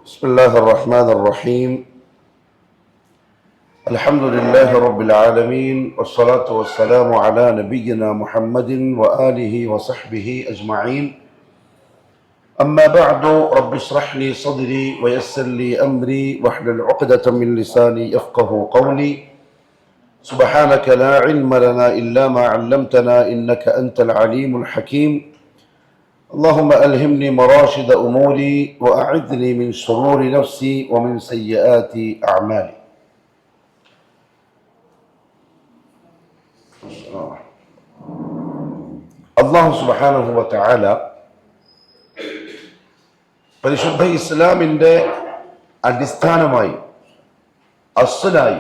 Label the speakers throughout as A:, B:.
A: بسم الله الرحمن الرحيم. الحمد لله رب العالمين، والصلاة والسلام على نبينا محمد وآله وصحبه أجمعين. أما بعد، رب اشرح لي صدري ويسر لي أمري واحلل عقدة من لساني يفقه قولي. سبحانك لا علم لنا إلا ما علمتنا إنك أنت العليم الحكيم. اللهم ألهمني مراشد أموري وأعذني من شرور نفسي ومن سيئات أعمالي. അല്ലാഹു സുബ്ഹാനഹു വ തആല പരിശുദ്ധ ഇസ്ലാമിൻ്റെ അടിസ്ഥാനമായി അസ്ലായി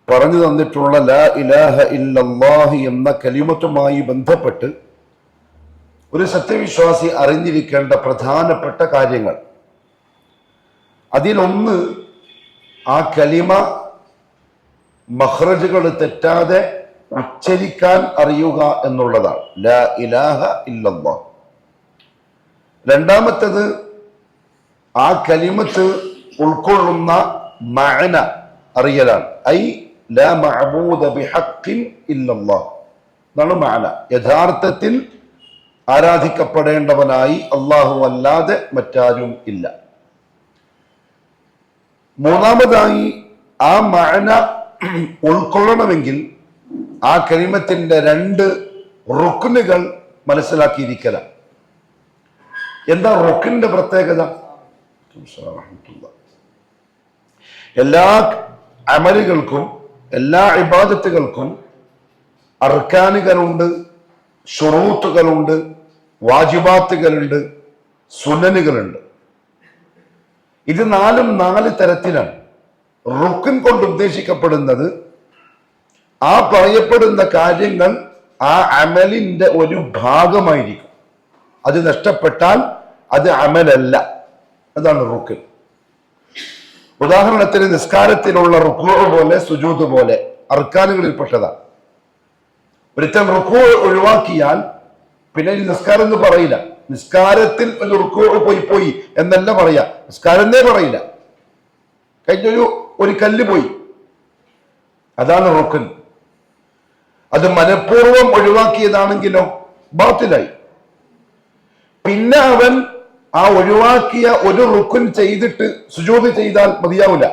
A: പറഞ്ഞു തന്നിട്ടുള്ള ലാ ഇലാഹ ഇല്ലല്ലാഹ് എന്ന കലിമത്തുമായി ബന്ധപ്പെട്ട് ഒരു സത്യവിശ്വാസി അറിഞ്ഞിരിക്കേണ്ട പ്രധാനപ്പെട്ട കാര്യങ്ങൾ, അതിലൊന്ന് ആ കലിമ മഖ്റജുകൾ തെറ്റാതെ ഉച്ചരിക്കാൻ അറിയുക എന്നുള്ളതാണ്. ലാ ഇലാഹ ഇല്ലല്ലാഹ്. രണ്ടാമത്തേത് ആ കലിമത്ത് ഉൾക്കൊള്ളുന്ന മഅന അറിയലാണ്. ഐ ലാ മഅബൂദ ബിഹഖ്ഖിൻ ഇല്ലല്ലാഹ് എന്നാണ് മഅന. യഥാർത്ഥത്തിൽ ആരാധിക്കപ്പെടേണ്ടവനായി അല്ലാഹു അല്ലാതെ മറ്റാരും ഇല്ല. മൂന്നാമതായി ആ മഅന ഉൾക്കൊള്ളണമെങ്കിൽ ആ കലിമത്തിന്റെ രണ്ട് റുക്നുകൾ മനസ്സിലാക്കിയിരിക്കല. എന്താ റുക്നിന്റെ പ്രത്യേകത? എല്ലാ അമലുകൾക്കും എല്ലാ ഇബാദത്തുകൾക്കും അർക്കാനുകളുണ്ട്, ശുറൂത്തുകളുണ്ട്, വാജിബാത്തുകളുണ്ട്, സുനനുകളുണ്ട്. ഇത് നാലും നാല് തരത്തിലാണ്. റുക്ൻ കൊണ്ട് ഉദ്ദേശിക്കപ്പെടുന്നത് ആ പറയപ്പെടുന്ന കാര്യങ്ങൾ ആ അമലിന്റെ ഒരു ഭാഗമായിരിക്കും. അത് നഷ്ടപ്പെട്ടാൽ അത് അമലല്ല. അതാണ് റുക്ൻ. ഉദാഹരണത്തിന് നിസ്കാരത്തിലുള്ള റുക്കൂ പോലെ സുജൂദ് പോലെ അർക്കാനുകളിൽപ്പെട്ടതാണ്. ഒരുത്തൻ റുക്കൂ ഒഴിവാക്കിയാൽ പിന്നെ നിസ്കാരം എന്ന് പറയില്ല. നിസ്കാരത്തിൽ ഒരു റുക്കൂ പോയി എന്നല്ല പറയാ, നിസ്കാരം എന്നേ പറയില്ല. ഒരു കല്ല് പോയി, അതാണ് റുക്ൻ. അത് മനഃപൂർവ്വം ഒഴിവാക്കിയതാണെങ്കിലോ ബാത്തിലായി. പിന്നെ അവൻ ആ ഒഴിവാക്കിയ ഒരു റുക്ൻ ചെയ്തിട്ട് സുജൂദ് ചെയ്താൽ മതിയാവില്ല.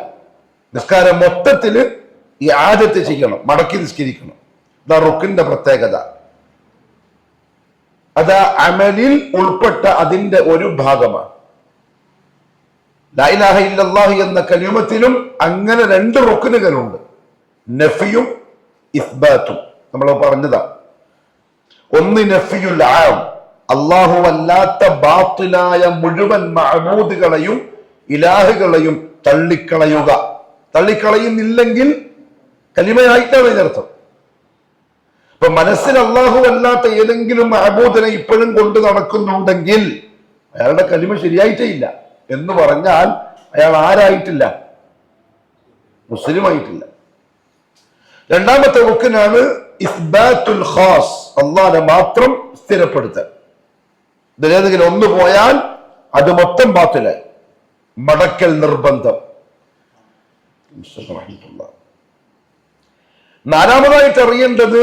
A: നിസ്കാരം മൊത്തത്തില് ഈ ആദത്ത് ചെയ്യണം, മടക്കി നിസ്കരിക്കണം. ഇതാ റുക്നിന്റെ പ്രത്യേകത. അത് അമലിൽ ഉൾപ്പെട്ട അതിന്റെ ഒരു ഭാഗമാണ്. ലാ ഇലാഹ ഇല്ലല്ലാഹ് എന്ന കലിമത്തിലും അങ്ങനെ രണ്ട് റുക്നുകളുണ്ട്, നഫിയും ഇസ്ബാത്തും. നമ്മൾ പറഞ്ഞതാ. ഒന്ന് നഫിയുൽ ആം, അല്ലാഹു അല്ലാത്ത ബാത്തിലായ മുഴുവൻ മഅബൂദുകളെയും ഇലാഹുകളെയും തള്ളിക്കളയുക. തള്ളിക്കളയുന്നില്ലെങ്കിൽ കലിമയായിട്ടാണ് ഇതിനർത്ഥം. ഇപ്പൊ മനസ്സിൽ അല്ലാഹു അല്ലാത്ത ഏതെങ്കിലും മഅബൂദിനെ ഇപ്പോഴും കൊണ്ട് നടക്കുന്നുണ്ടെങ്കിൽ അയാളുടെ കലിമ ശരിയായിട്ടേ ഇല്ല എന്ന് പറഞ്ഞാൽ അയാൾ ആരായിട്ടില്ല? മുസ്ലിം ആയിട്ടില്ല. രണ്ടാമത്തെ റുക്നാണ് ഇസ്ബാത്തുൽ ഖാസ്, അല്ലാഹുവിനെ മാത്രം സ്ഥിരപ്പെടുത്തൽ. ഇതിലേതെങ്കിലും ഒന്ന് പോയാൽ അത് മൊത്തം ബാത്തിലായി. മടക്കൽ നിർബന്ധം. നാലാമതായിട്ട് അറിയേണ്ടത്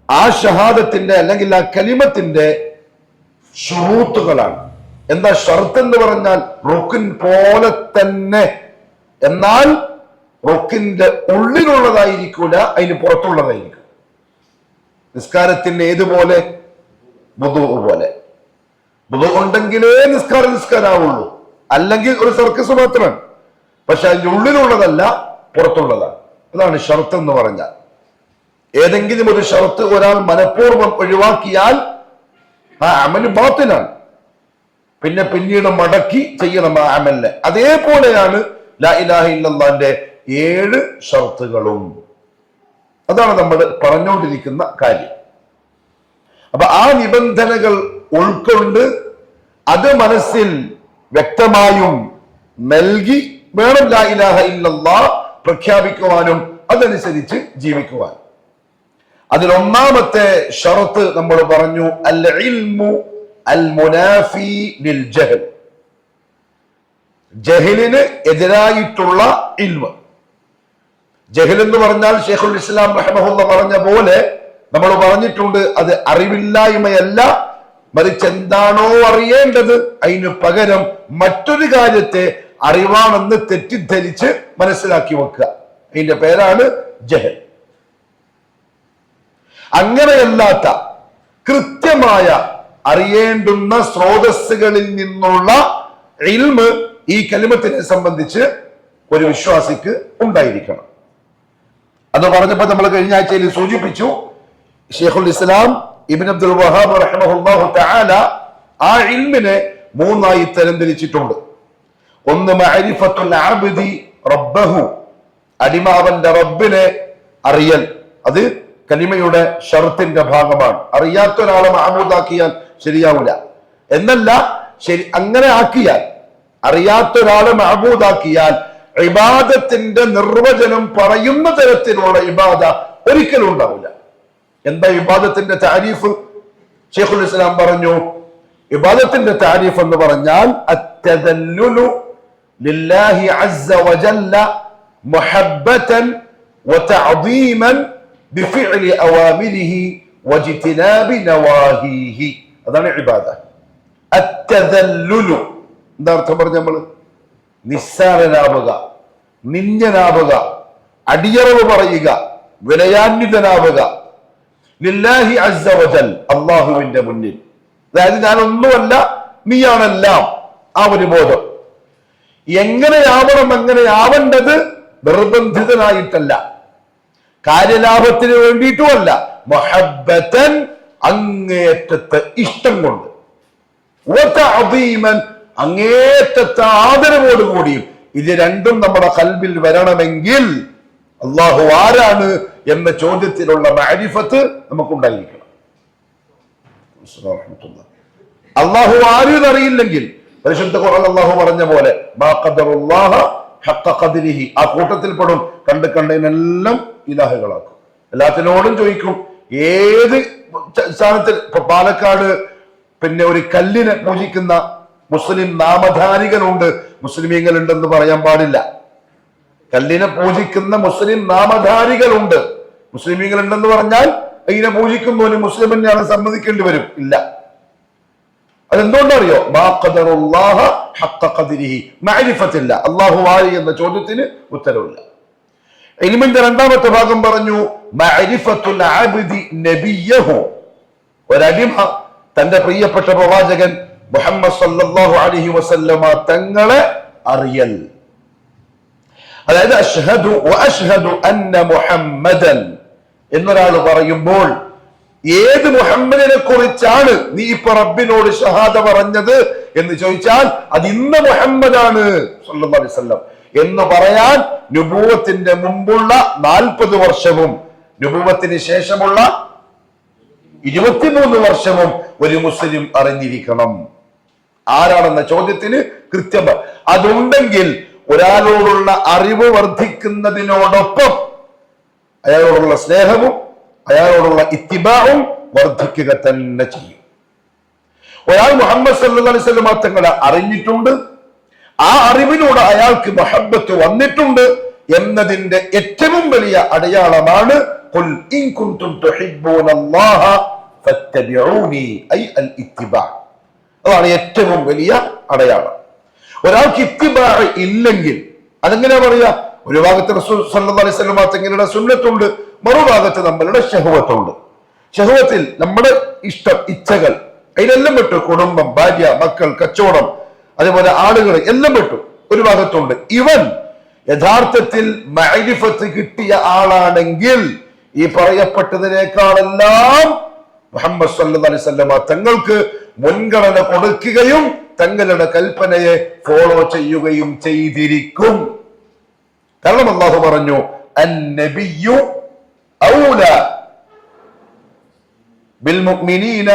A: ആ ഷഹാദത്തിന്റെ അല്ലെങ്കിൽ ആ കലിമത്തിന്റെ ശുറൂത്തുകളാണ്. എന്താ ഷർത്ത് എന്ന് പറഞ്ഞാൽ? റുക്ൻ പോലെ തന്നെ, എന്നാൽ റുക്കിന്റെ ഉള്ളിലുള്ളതായിരിക്കൂല, അതിന് പുറത്തുള്ളതായിരിക്കും. നിസ്കാരത്തിന് ഏതുപോലെ? വുദൂ പോലെ. വുദൂ ഉണ്ടെങ്കിലേ നിസ്കാരാവുള്ളൂ, അല്ലെങ്കിൽ ഒരു സർക്കസ് മാത്രമാണ്. പക്ഷെ അതിന്റെ ഉള്ളിലുള്ളതല്ല, പുറത്തുള്ളതാണ്. അതാണ് ഷർത്ത് എന്ന് പറഞ്ഞാൽ. ഏതെങ്കിലും ഒരു ഷർത്ത് ഒരാൾ മനഃപൂർവ്വം ഒഴിവാക്കിയാൽ ആ അമല് ബാത്തിലാണ്. പിന്നീട് മടക്കി ചെയ്യണം ആ അമലിനെ. അതേപോലെയാണ് ലാ ഇലാഹ ഇല്ലല്ലാഹിന്റെ 7 ഷർത്തുകളും. അതാണ് നമ്മൾ പറഞ്ഞുകൊണ്ടിരിക്കുന്ന കാര്യം. അപ്പൊ ആ നിബന്ധനകൾ ഉൾക്കൊണ്ട് അത് മനസ്സിൽ വ്യക്തമായും നൽകി വേണം ലാ ഇലാഹ ഇല്ലല്ലാഹ് പ്രഖ്യാപിക്കുവാനും അതനുസരിച്ച് ജീവിക്കുവാൻ. അതിലൊന്നാമത്തെ ഷറത്ത് നമ്മൾ പറഞ്ഞു, അൽ ഇൽമു അൽ മുനാഫി ലിൽ ജഹൽ. ജഹലിന് എതിരായിട്ടുള്ള ഇൽമ്. ജഹൽ എന്ന് പറഞ്ഞാൽ ശൈഖുൽ ഇസ്ലാം റഹിമഹുല്ലാഹ് പറഞ്ഞ പോലെ നമ്മൾ പറഞ്ഞിട്ടുണ്ട്, അത് അറിവില്ലായ്മയല്ല, മറിച്ച് എന്താണോ അറിയേണ്ടത് അതിന് പകരം മറ്റൊരു കാര്യത്തെ അറിവാണെന്ന് തെറ്റിദ്ധരിച്ച് മനസ്സിലാക്കി വെക്കുക. അതിന്റെ പേരാണ് ജഹൽ. അങ്ങനെയല്ലാത്ത കൃത്യമായ അറിയേണ്ടുന്ന സ്രോതസ്സുകളിൽ നിന്നുള്ള ഇൽമ് ഈ കലിമത്തിനെ സംബന്ധിച്ച് ഒരു വിശ്വാസിക്ക് ഉണ്ടായിരിക്കണം. അത് പറഞ്ഞപ്പോൾ നമ്മൾ കഴിഞ്ഞ ആഴ്ചയിൽ സൂചിപ്പിച്ചു, ശൈഖുൽ ഇസ്ലാം ഇബ്നു അബ്ദുൽ വഹാബ് റഹിമഹുല്ലാഹു തആല ആ ഇൽമിനെ മൂന്നായി തരംതിരിച്ചിട്ടുണ്ട്. ഒന്ന് മഅരിഫത്തുൽ അബ്ദി റബ്ബഹു, അടിമ അവന്റെ റബ്ബിനെ അറിയൽ. അത് കലിമയുടെ ഷർത്തിന്റെ ഭാഗമാണ്. അറിയാത്ത ഒരാളെ മഅബൂദാക്കിയാൽ ശരിയാവില്ല എന്നല്ല, ശരി അങ്ങനെ ആക്കിയാൽ, അറിയാത്ത ഒരാളെ മഅബൂദാക്കിയാൽ ഇബാദത്തിന്റെ നിർവചനം പറയുന്ന തരത്തിലുള്ള ഇബാദ ഒരിക്കലും ഉണ്ടാവില്ല. എന്താ ഇബാദത്തിന്റെ താരീഫ്? ശൈഖുൽ ഇസ്ലാം പറഞ്ഞു, ഇബാദത്തിന്റെ താരീഫ് എന്ന് പറഞ്ഞാൽ അത്തദല്ലുലു ലില്ലാഹി അസ്സ വജല്ല മുഹബ്ബതൻ വതഅദീമൻ ബിഫിഅലി അവാമിരിഹി വജ്തിനാബി നവാഹിഹി. അതാണ് ഇബാദ. അത്തദല്ലുലു എന്താ അർത്ഥം പറഞ്ഞ നമ്മള്? നിസ്സാരനാവുക, നിന്യനാവുക, അടിയറവ് പറയുക, വിനയാന്വിതനാവുക. ലില്ലാഹി അസ്സ വജൽ, അല്ലാഹുവിന്റെ മുന്നിൽ. അതായത് ഞാനൊന്നുമല്ല, നീയാണെല്ലാം. ആ ഒരു ബോധം. എങ്ങനെയാവണം, എങ്ങനെയാവേണ്ടത് നിർബന്ധിതനായിട്ടല്ല, കാര്യലാഭത്തിന് വേണ്ടിയിട്ടുമല്ല, മുഹബ്ബതൻ അങ്ങേറ്റത്തെ ഇഷ്ടം കൊണ്ട്, വതഅദീമൻ അങ്ങേറ്റത്തെ ആദരവോടുകൂടിയും. ഇത് രണ്ടും നമ്മുടെ ഖൽബിൽ വരണമെങ്കിൽ അള്ളാഹു ആരാണ് എന്ന ചോദ്യത്തിലുള്ള മഅരിഫത്ത് നമുക്കുണ്ടായിരിക്കണം. അള്ളാഹു ആരും അറിയില്ലെങ്കിൽ പരിശുദ്ധ ഖുർആൻ അള്ളാഹു പറഞ്ഞ പോലെ മാ ഖദറുല്ലാഹ ഹഖ്ക ഖദ്രിഹി, ആ കൂട്ടത്തിൽ പെടും. കണ്ടതിനെല്ലാം ഇലാഹുകളാക്കും. എല്ലാത്തിനോടും ചോദിക്കും ഏത് സ്ഥാനത്തിൽ. ഇപ്പൊ പാലക്കാട് പിന്നെ ഒരു കല്ലിനെ പൂജിക്കുന്ന മുസ്ലിം നാമധാരികളുണ്ട്, മുസ്ലിമീങ്ങൾ ഉണ്ടെന്ന് പറയാൻ പാടില്ല. കല്ലിനെ പൂജിക്കുന്ന മുസ്ലിം നാമധാരികളുണ്ട്. മുസ്ലിമീങ്ങൾ ഉണ്ടെന്ന് പറഞ്ഞാൽ ഇതിനെ പൂജിക്കുന്നവന് മുസ്ലിം തന്നെയാണ് സമ്മതിക്കേണ്ടി വരും. ഇല്ല. അതെന്തുകൊണ്ടറിയോ? മാ ഖദറുല്ലാഹ ഹഖ്ക ഖദ്രിഹി, മഅരിഫത്തില്ല, അല്ലാഹു ആര് എന്ന ചോദ്യത്തിന് ഉത്തരവില്ല. ഇൽമിന്റെ രണ്ടാമത്തെ ഭാഗം പറഞ്ഞു മഅരിഫത്തുൽ അബ്ദി നബിയഹു, ഒരടിമ തന്റെ പ്രിയപ്പെട്ട പ്രവാചകൻ മുഹമ്മദ് സല്ലല്ലാഹു അലൈഹി വസല്ലമ തങ്ങളെ അറിയൽ. അതായത് അഷ്ഹദു വഅഷ്ഹദു അന്ന മുഹമ്മദൻ എന്നൊരാൾ പറയുമ്പോൾ ഏത് മുഹമ്മദിനെ കുറിച്ചാണ് നീ ഇപ്പൊ റബ്ബിനോട് ഷഹാദ പറഞ്ഞത് എന്ന് ചോദിച്ചാൽ അത് ഇന്ന മുഹമ്മദാണ് സല്ലല്ലാഹു അലൈഹി വസല്ലം എന്ന് പറയാൻ നുബുവത്തിന്റെ മുമ്പുള്ള 40 വർഷവും നുബുവത്തിന് ശേഷമുള്ള 23 വർഷവും ഒരു മുസ്ലിം അറിഞ്ഞിരിക്കണം. ആരാണെന്ന ചോദ്യത്തിന് കൃത്യം അതുണ്ടെങ്കിൽ ഒരാളോടുള്ള അറിവ് വർദ്ധിക്കുന്നതിനോടൊപ്പം അയാളോടുള്ള സ്നേഹവും അയാളോടുള്ള ഇത്തിബാഉം വർദ്ധിക്കുക തന്നെ ചെയ്യും. ഒരാൾ മുഹമ്മദ് സല്ലല്ലാഹു അലൈഹി വസല്ലം തങ്ങളെ അറിഞ്ഞിട്ടുണ്ട്, ആ അറിവിലൂടെ അയാൾക്ക് മുഹബ്ബത്ത് വന്നിട്ടുണ്ട് എന്നതിന്റെ ഏറ്റവും വലിയ അടയാളമാണ് ഖുൽ ഇൻ കുൻതും തുഹിബ്ബൂനല്ലാഹ ഫത്തബിഊനി ഐ അൽ ഇത്തിബാ. അതാണ് ഏറ്റവും വലിയ അടയാളം. ഒരാൾക്ക് ഇത്തിബാ ഇല്ലെങ്കിൽ അതെങ്ങനെ പറയാ? ഒരു ഭാഗത്ത് റസൂൽ സല്ലല്ലാഹു അലൈഹി വസല്ലം തങ്ങളുടെ സുന്നത്തുണ്ട്, മറുഭാഗത്ത് നമ്മളുടെ ശഹവത്തുണ്ട്. ശഹവത്തിൽ നമ്മുടെ ഇഷ്ടം, ഇച്ഛകൾ, അതിലെല്ലാം വിട്ടു. കുടുംബം, ഭാര്യ, മക്കൾ, കച്ചവടം, അതേപോലെ ആളുകൾ എല്ലാം വിട്ടു ഒരു ഭാഗത്തുണ്ട്. ഇവൻ യഥാർത്ഥത്തിൽ മഅരിഫത്ത് കിട്ടിയ ആളാണെങ്കിൽ ഈ പറയപ്പെട്ടതിനേക്കാളെല്ലാം മുഹമ്മദ് സല്ലല്ലാഹു അലൈഹി വസല്ലം തങ്ങൾക്ക് മുൻഗണന കൊടുക്കുകയും തങ്ങളുടെ കൽപ്പനയെ ഫോളോ ചെയ്യുകയും ചെയ്തിരിക്കും. കാരണം അല്ലാഹു പറഞ്ഞു അന്നബിയ്യു ഔലാ ബിൽ മുഅ്മിനീന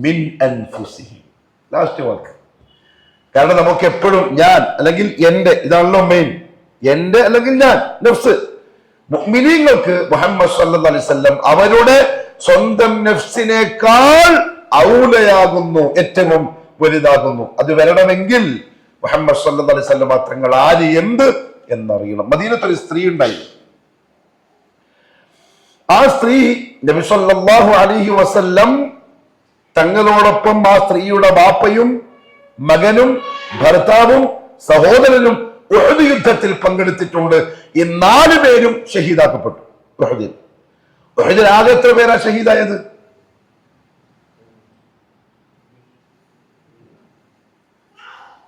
A: മിൻ അൻഫുസിഹിം. ലാസ്റ്റ് വാക്ക്. കാരണം നമുക്ക് എപ്പോഴും ഞാൻ അല്ലെങ്കിൽ എന്റെ, ഇതാണല്ലോ മെയിൻ. എന്റെ അല്ലെങ്കിൽ ഞാൻ, നഫ്സ്. മുഅ്മിനീങ്ങൾക്ക് മുഹമ്മദ് സല്ലല്ലാഹു അലൈഹി വസല്ലം അവരുടെ സ്വന്തം നഫ്സിനേക്കാൾ ഔലയാകുന്നു, ഏറ്റവും വലുതാകുന്നു. അത് വരണമെങ്കിൽ മുഹമ്മദ് സല്ലല്ലാഹു അലൈഹി വസല്ലം തങ്ങൾ ആര് എന്ത് എന്നറിയണം. മദീനത്തൊരു സ്ത്രീ ഉണ്ടായിരുന്നു. ആ സ്ത്രീ നബി സല്ലല്ലാഹു അലൈഹി വസല്ലം തങ്ങളോടൊപ്പം ആ സ്ത്രീയുടെ ബാപ്പയും മകനും ഭർത്താവും സഹോദരനും ഉഹദ് യുദ്ധത്തിൽ പങ്കെടുത്തിട്ടുണ്ട്. ഈ 4 പേരും ഷഹീദാക്കപ്പെട്ടു. ഉഹദിൽ ആകെ എത്ര പേരാ ഷഹീദായത്?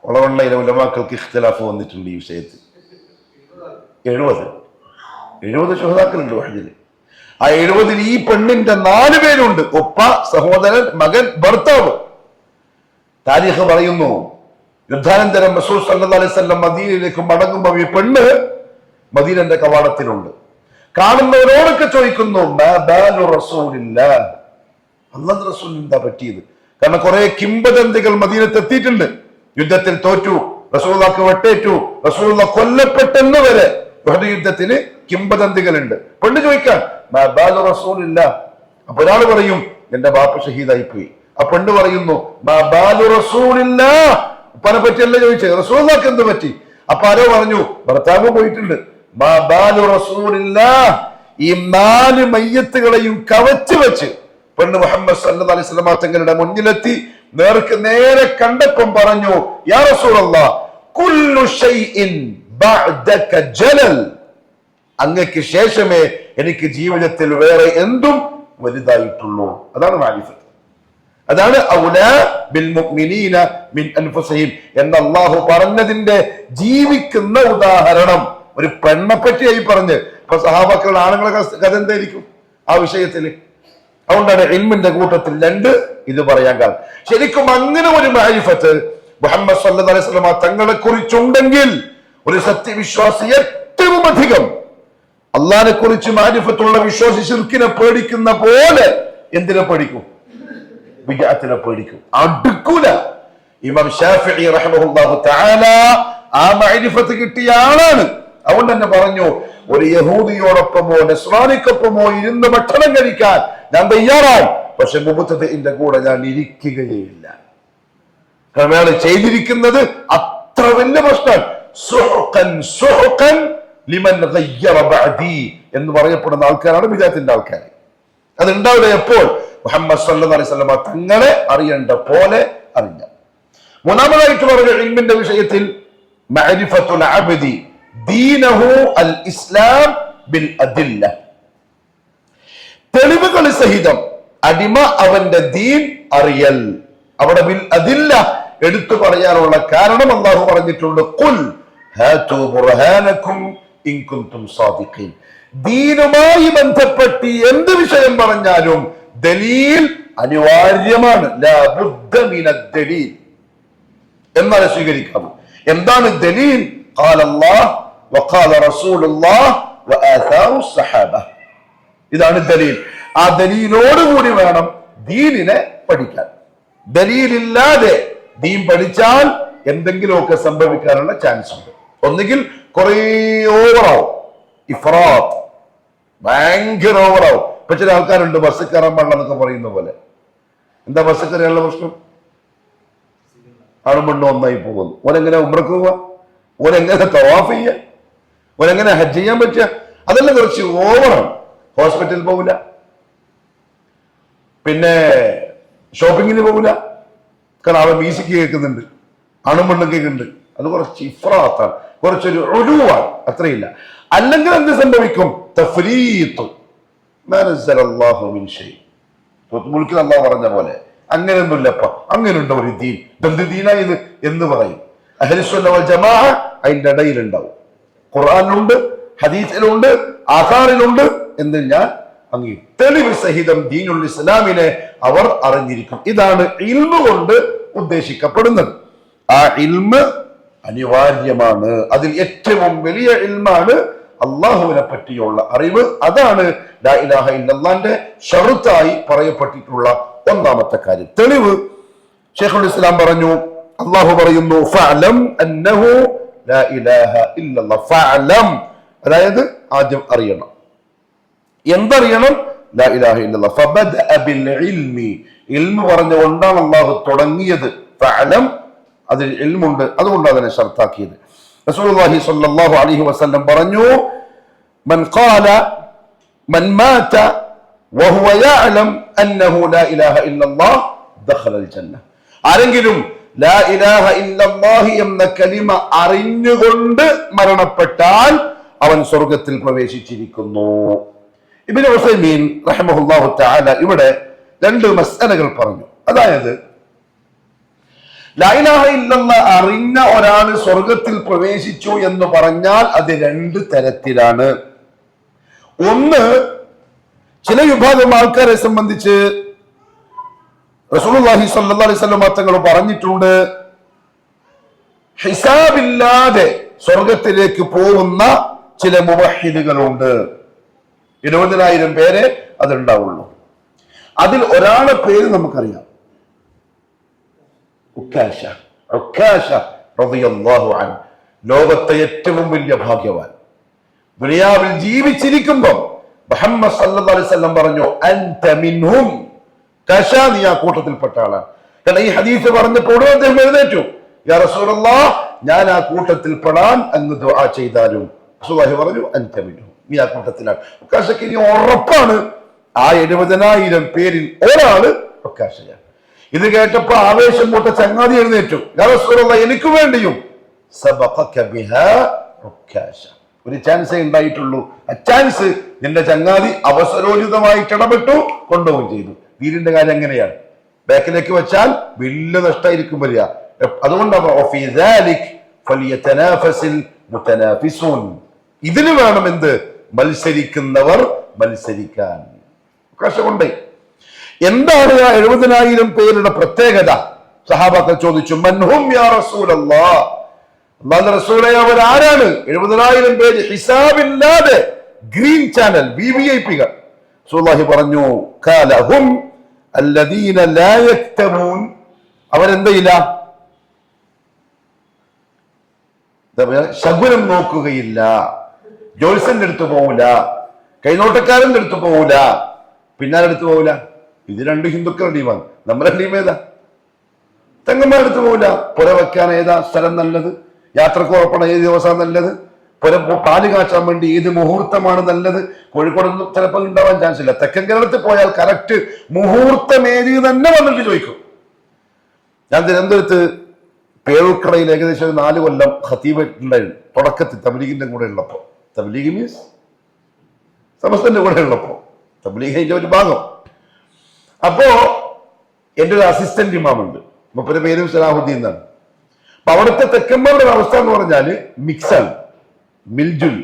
A: വളവണ്ണയിലെ ഉലമാക്കൾക്ക് ഇഖ്തിലാഫ് വന്നിട്ടുണ്ട് ഈ വിഷയത്തിൽ. 70 ഷഹീദാക്കളുണ്ട് ഉഹദിൽ. ആ 70 ഈ പെണ്ണിന്റെ 4 പേരുണ്ട്. ഉപ്പ, സഹോദരൻ, മകൻ, ഭർത്താവ്. താരീഖ് പറയുന്നു, യുദ്ധാനന്തരം റസൂൽ സല്ലല്ലാഹു അലൈഹി വസല്ലം മദീനയിലേക്ക് മടങ്ങുമ്പോൾ ഈ പെണ്ണ് മദീനന്റെ കവാടത്തിലുണ്ട്. കാണുന്നവരോടൊക്കെ ചോദിക്കുന്നു, അല്ലാഹുവിന്റെ റസൂലിന് എന്താ പറ്റിയത്? കാരണം കുറെ കിംവദന്തികൾ മദീനത്ത് എത്തിയിട്ടുണ്ട്. യുദ്ധത്തിൽ തോറ്റു, റസൂലുള്ളാഹിക്ക് വെട്ടേറ്റു, റസൂലുള്ളാഹി കൊല്ലപ്പെട്ടെന്ന് വരെ ഉഹദ് യുദ്ധത്തിന് കിംവദന്തികളുണ്ട്. പെണ്ണ് ചോദിക്കാൻ റസൂലില്ല. അപ്പൊ ഒരാൾ പറയും, എന്റെ ബാപ്പ ഷഹീദായി പോയി. ആ പെണ്ണ് പറയുന്നു, റസൂലില്ല, ഉപ്പാനെ പറ്റിയല്ല ചോദിച്ചത്, റസൂലുള്ളാഹിക്ക് എന്ത് പറ്റി? അപ്പൊ ആരോ പറഞ്ഞു, ഭർത്താവ് പോയിട്ടുണ്ട്. റസൂലില്ല. ഈ 4 മയ്യത്തുകളെയും കവച്ചു വെച്ച് പെണ്ണ് മുഹമ്മദ് സല്ലല്ലാഹു അലൈഹി വസല്ലം തങ്ങളുടെ മുന്നിലെത്തി നേർക്ക് നേരെ കണ്ടപ്പം പറഞ്ഞു, യാ റസൂലല്ലാഹ്, കുല്ലു ഷൈഇൻ ബഅദക ജലൽ, അങ്ങക്ക് ശേഷമേ എനിക്ക് ജീവിതത്തിൽ വേറെ എന്തും വലുതായിട്ടുള്ളൂ. അതാണ് മാരിഫത്ത്. അതാണ് ഔലാ ബിൽ മുഅ്മിനീന മിൻ അൻഫുസിഹിം എന്ന് അല്ലാഹു പറഞ്ഞതിന്റെ ജീവിക്കുന്ന ഉദാഹരണം. ഒരു പെണ്ണെ പറ്റിയായി പറഞ്ഞ്. ഇപ്പൊ സഹാബക്കളുടെ ആണുങ്ങളെ കഥ എന്തായിരിക്കും ആ വിഷയത്തില്? അതുകൊണ്ടാണ് ഇൽമിന്റെ കൂട്ടത്തിൽ 2 ഇത് പറയാൻ കാരണം. ശരിക്കും അങ്ങനെ ഒരു മാരിഫത്ത് മുഹമ്മദ് സല്ലല്ലാഹു അലൈഹി വസല്ലം തങ്ങളെ കുറിച്ചുണ്ടെങ്കിൽ ഒരു സത്യവിശ്വാസി ഏറ്റവും അധികം അള്ളാഹിനെ കുറിച്ച് മാരിഫത്തുള്ള വിശ്വാസി ശിർക്കിനെ പേടിക്കുന്ന പോലെ എന്തിനെ പേടിക്കും? വിദഅത്തിനെ പേടിക്കും, അടുക്കൂല. ഇമാം ശാഫിഈ റഹിമഹുല്ലാഹു തആല ആ മാരിഫത്ത് കിട്ടിയ ആളാണ്. അതുകൊണ്ട് തന്നെ പറഞ്ഞു, ഒരു യഹൂദിയോടൊപ്പമോ നസ്രാനിക്കൊപ്പമോ ഇരുന്ന് ഭക്ഷണം കഴിക്കാൻ ഞാൻ തയ്യാറാണ്, പക്ഷെ മുബത്തദിഇന്റെ കൂടെ ഞാൻ ഇരിക്കുകയില്ല. കാരണം അയാൾ ചെയ്തിരിക്കുന്നത് അത്ര വലിയ പ്രശ്നം. സുഹ്ഖൻ സുഹ്ഖൻ ലിമൻ ഗയ്യറ ബഅദി എന്ന് പറയപ്പെടുന്ന ആൾക്കാരാണ് ബിദഅത്തിന്റെ ആൾക്കാർ. അതുണ്ടാവില്ല എപ്പോൾ? മുഹമ്മദ് സല്ലല്ലാഹു അലൈഹി വസല്ലം തങ്ങളെ അറിയേണ്ട പോലെ അറിഞ്ഞ. മൂന്നാമതായിട്ട് പറഞ്ഞ ഇൽമിന്റെ വിഷയത്തിൽ മഅരിഫത്തുൽ അബ്ദി ദീനഹു അൽ ഇസ്ലാം ബിൽ അദില്ല, തെളിവുകൾ സഹിതം അടിമ അവന്റെ ദീൻ അറിയൽ. അവിടെ ബിൽ അദില്ല എടുത്തു പറയാനുള്ള കാരണം അല്ലാഹു പറഞ്ഞിട്ടുണ്ട്, ഖുൽ ഹാതു ബുർഹാനകും ഇൻ കുൻതും സാദിഖീൻ. ദീനുമായി ബന്ധപ്പെട്ട് എന്ത് വിഷയം പറഞ്ഞാലും ദലീൽ അനിവാര്യമാണ്. ലാ ബുദ്ദ മിനദ് ദലീൽ എന്നാണ് സ്വീകരിക്കാവൂ. എന്താണ് ദലീൽ? ഖാല അല്ലാഹ് വഖാല റസൂലുള്ളാഹ് വആഥാറു സഹാബ. ഇതാണ് ദലീൽ. ആ ദലീലോടുകൂടി വേണം ദീനിനെ പഠിക്കാൻ. ദലീലില്ലാതെ ദീൻ പഠിച്ചാൽ എന്തെങ്കിലുമൊക്കെ സംഭവിക്കാനുള്ള ചാൻസ് ഉണ്ട്. ഒന്നുകിൽ കുറെ ഓവറാവും, ഇഫ്രാത്ത്, ഭയങ്കര ഓവറാവും. ഇപ്പൊ ചില ആൾക്കാരുണ്ട് ബസ് കയറാൻ പാടില്ല എന്നൊക്കെ പറയുന്ന പോലെ. എന്താ ബസ് കയറിയുള്ള പ്രശ്നം? ആണും പെണ്ണും ഒന്നായി പോകുന്നു. ഓനെങ്ങനെ ഉംറക്ക് പോവാ? ഓനെങ്ങനെ തവാഫ് ചെയ്യുക? ഓനെങ്ങനെ ഹജ്ജ് ചെയ്യാൻ പറ്റുക? അതെല്ലാം കുറച്ച് ഓവറാണ്. ഹോസ്പിറ്റലിൽ പോകില്ല, പിന്നെ ഷോപ്പിങ്ങിന് പോകില്ല, കാരണം അവൻ മ്യൂസിക് കേൾക്കുന്നുണ്ട്, ആണും പെണ്ണും കേൾക്കുന്നുണ്ട്. അത് കുറച്ച് ഇഫ്രാത്താണ്, കുറച്ചൊരു ഒഴിവാണ്, അത്രയില്ല. അല്ലെങ്കിൽ എന്ത് സംഭവിക്കും? തഫ്രീത്ത് മുൽക്കിൽ അല്ലാഹു പറഞ്ഞ പോലെ അങ്ങനെയൊന്നുമില്ലപ്പ, അങ്ങനെയുണ്ടോ ഒരു ദീൻ? എന്ത് ദീനാ ഇത് എന്ന് പറയും. അഹ്ലുസുന്ന വൽ ജമാഅ അതിന്റെ ഇടയിലുണ്ടാവും. ഖുർആനിലുണ്ട്, ഹദീസിലുണ്ട്, ആസാറിലുണ്ട് എന്ന് ഞാൻ അങ്ങ് തെളിവ് സഹിതം ദീനുൽ ഇസ്ലാമിനെ അവർ അറിഞ്ഞിരിക്കും. ഇതാണ് ഇൽമ് കൊണ്ട് ഉദ്ദേശിക്കപ്പെടുന്നത്. ആ ഇൽമ് അനിവാര്യമാണ്. അതിൽ ഏറ്റവും വലിയ ഇൽമാണ് അള്ളാഹുവിനെ പറ്റിയുള്ള അറിവ്. അതാണ് ലാ ഇലാഹ ഇല്ലല്ലാഹ്ന്റെ ഷർത്തായി പറയപ്പെട്ടിട്ടുള്ള ഒന്നാമത്തെ കാര്യം. തെളിവ് ശൈഖുൽ ഇസ്ലാം പറഞ്ഞു, അള്ളാഹു പറയുന്നു, ഫഅലം അന്നഹു ലാ ഇലാഹ ഇല്ലല്ലാഹ്. ഫഅലം, അതായത് ആദ്യം അറിയണം. എന്തറിയണം? ലാ ഇലാഹ ഇല്ലല്ലാഹ്. ഫബദഅ ബിൽ ഇൽമി, ഇൽമ് പറഞ്ഞുകൊണ്ടാണ് അള്ളാഹു തുടങ്ങിയത്. ഫഅലം അതിൽ ഇൽമുണ്ട്, അതുകൊണ്ട് അതിനെ ഷർത്താക്കിയത്. റസൂലുള്ളാഹി സ്വല്ലല്ലാഹു അലൈഹി വസല്ലം പറഞ്ഞു, മൻ ഖാല മൻ മാത വഹുവ യഅലം അന്നഹു ലാ ഇലാഹ ഇല്ലല്ലാഹ് ദഖലൽ ജന്ന. ആരെങ്കിലും ലാ ഇലാഹ ഇല്ലല്ലാഹ് എന്ന കലിമ അറിഞ്ഞുകൊണ്ട് മരണപ്പെട്ടാൽ അവൻ സ്വർഗത്തിൽ പ്രവേശിച്ചിരിക്കുന്നു. ഇബ്നു ഉസൈമീൻ റഹിമഹുല്ലാഹു തആല ഇവിടെ രണ്ട് മസ്അലകൾ പറഞ്ഞു. അതായത് ലാ ഇലാഹ ഇല്ലല്ലാഹ് അറിഞ്ഞ ഒരാൾ സ്വർഗത്തിൽ പ്രവേശിച്ചു എന്ന് പറഞ്ഞാൽ അത് രണ്ട് തരത്തിലാണ്. ഒന്ന്, ചില വിഭാഗം ആൾക്കാരെ സംബന്ധിച്ച് റസൂലുള്ളാഹി സ്വല്ലല്ലാഹു അലൈഹി വസല്ലം തങ്ങൾ പറഞ്ഞിട്ടുണ്ട്, ഹിസാബില്ലാതെ സ്വർഗത്തിലേക്ക് പോകുന്ന ചില മുവഹിദുകളുണ്ട്. 70,000 പേരെ അതുണ്ടാവുള്ളൂ. അതിൽ ഒരാളെ പേര് നമുക്കറിയാം, ഉക്കാശ റളിയല്ലാഹു അൻഹു. ലോകത്തെ ഏറ്റവും വലിയ ഭാഗ്യവാൻ. ദുനിയാവിൽ ജീവിച്ചിരിക്കുമ്പോൾ മുഹമ്മദ് സല്ലല്ലാഹു അലൈഹി വസല്ലം പറഞ്ഞു, അൻത മിൻഹും, കശ നീ ആ കൂട്ടത്തിൽപ്പെട്ട ആളാണ്. കാരണം ഈ ഹദീസ് പറഞ്ഞപ്പോൾ അദ്ദേഹം എഴുന്നേറ്റു, യാ റസൂലല്ലാഹ് ഞാൻ ആ കൂട്ടത്തിൽ പെടാൻ അങ്ങ് ദുആ ചെയ്താലും. റസൂലുള്ളാഹി പറഞ്ഞു, അൻത മിൻഹും, നീ ആ കൂട്ടത്തിലാണ്. ഉക്കാശയ്ക്ക് ഇനി ഉറപ്പാണ് ആ 70,000 പേരിൽ ഒരാള് ഉക്കാശയാണ്. ഇത് കേട്ടപ്പോ ആവേശം മൂട്ട ചങ്ങാതി എഴുന്നേറ്റു, യാ റസൂലല്ലാഹ് എനിക്ക് വേണ്ടിയും. സബഖക ബിഹാ ഉക്കാശ, ഒരു ചാൻസേ ഉണ്ടായിട്ടുള്ളൂ. ആ ചാൻസ് നിന്റെ ചങ്ങാതി അവസരോചിതമായിട്ട് ഇടപെട്ടു, കൊണ്ടുപോവുകയും ചെയ്തു. വീടിന്റെ കാര്യം എങ്ങനെയാണ്? ബാക്കിലേക്ക് വെച്ചാൽ വലിയ നഷ്ടമായിരിക്കും വരിക. അതുകൊണ്ടാണ് ഇതിന് വേണം എന്ത്? മത്സരിക്കുന്നവർ മത്സരിക്കാൻ. അവകാശമുണ്ട്. എന്താണ് ആ 70,000 പേരുടെ പ്രത്യേകത? സഹാബാക്കൾ ചോദിച്ചു, മൻഹും യാ റസൂലല്ലാഹ്, അല്ലാഹുവിന്റെ റസൂലേ അവരാരാണ്? 70,000 പേര് ഹിസാബില്ലാതെ ഗ്രീൻ ചാനൽ വിവിഐപികൾ. റസൂലുള്ളാഹി പറഞ്ഞു, ഖാലഹും അല്ലദീന ലാ യക്തമൂൻ, അവരെന്തയില്ല, ശകുനം നോക്കുകയില്ല, ജോത്സ്യന്റെ അടുത്ത് പോകൂല, കൈനോട്ടക്കാരന്റെ അടുത്ത് പോകൂല, പിന്നാലെ അടുത്ത് പോകൂല. ഇത് രണ്ട് ഹിന്ദുക്കളുടെ ടീമാണ്. നമ്മുടെ ടീം ഏതാ? തെങ്ങന്മാരുടെ അടുത്ത് പോകൂല. പുര വെക്കാൻ ഏതാ സ്ഥലം നല്ലത്? യാത്രക്ക് ഉറപ്പണ ഏത് ദിവസമാണ് നല്ലത്? പുര പാല് കാച്ചാൻ വേണ്ടി ഏത് മുഹൂർത്തമാണ് നല്ലത്? കോഴിക്കോടൊന്നും ചിലപ്പോൾ ഉണ്ടാവാൻ ചാൻസ് ഇല്ല. തെക്കൻ കേരളത്തിൽ പോയാൽ കറക്റ്റ് മുഹൂർത്തം ഏത് തന്നെ വന്നിട്ട് ചോദിക്കും. ഞാൻ തിരുവനന്തപുരത്ത് പേരൂർക്കടയിൽ ഏകദേശം ഒരു 4 കൊല്ലം ഖതീബ് ഉണ്ടായിരുന്നു. തുടക്കത്തിൽ തബ്ലീഗിന്റെ കൂടെ ഉള്ളപ്പോ, തബ്ലീഗ് മീൻസ് സമസ്തന്റെ കൂടെ ഉള്ളപ്പോ, തബ്ലീഗിന്റെ ഒരു ഭാഗം. അപ്പോ എൻ്റെ ഒരു അസിസ്റ്റന്റ് ഇമാമുണ്ട്, മുപ്പത് പേരും സലാഹുദ്ദീൻ എന്നാണ്. അപ്പൊ അവിടുത്തെ തെക്കന്മാരുടെ അവസ്ഥ എന്ന് പറഞ്ഞാല് മിക്സാണ്, മിൽജുൽ,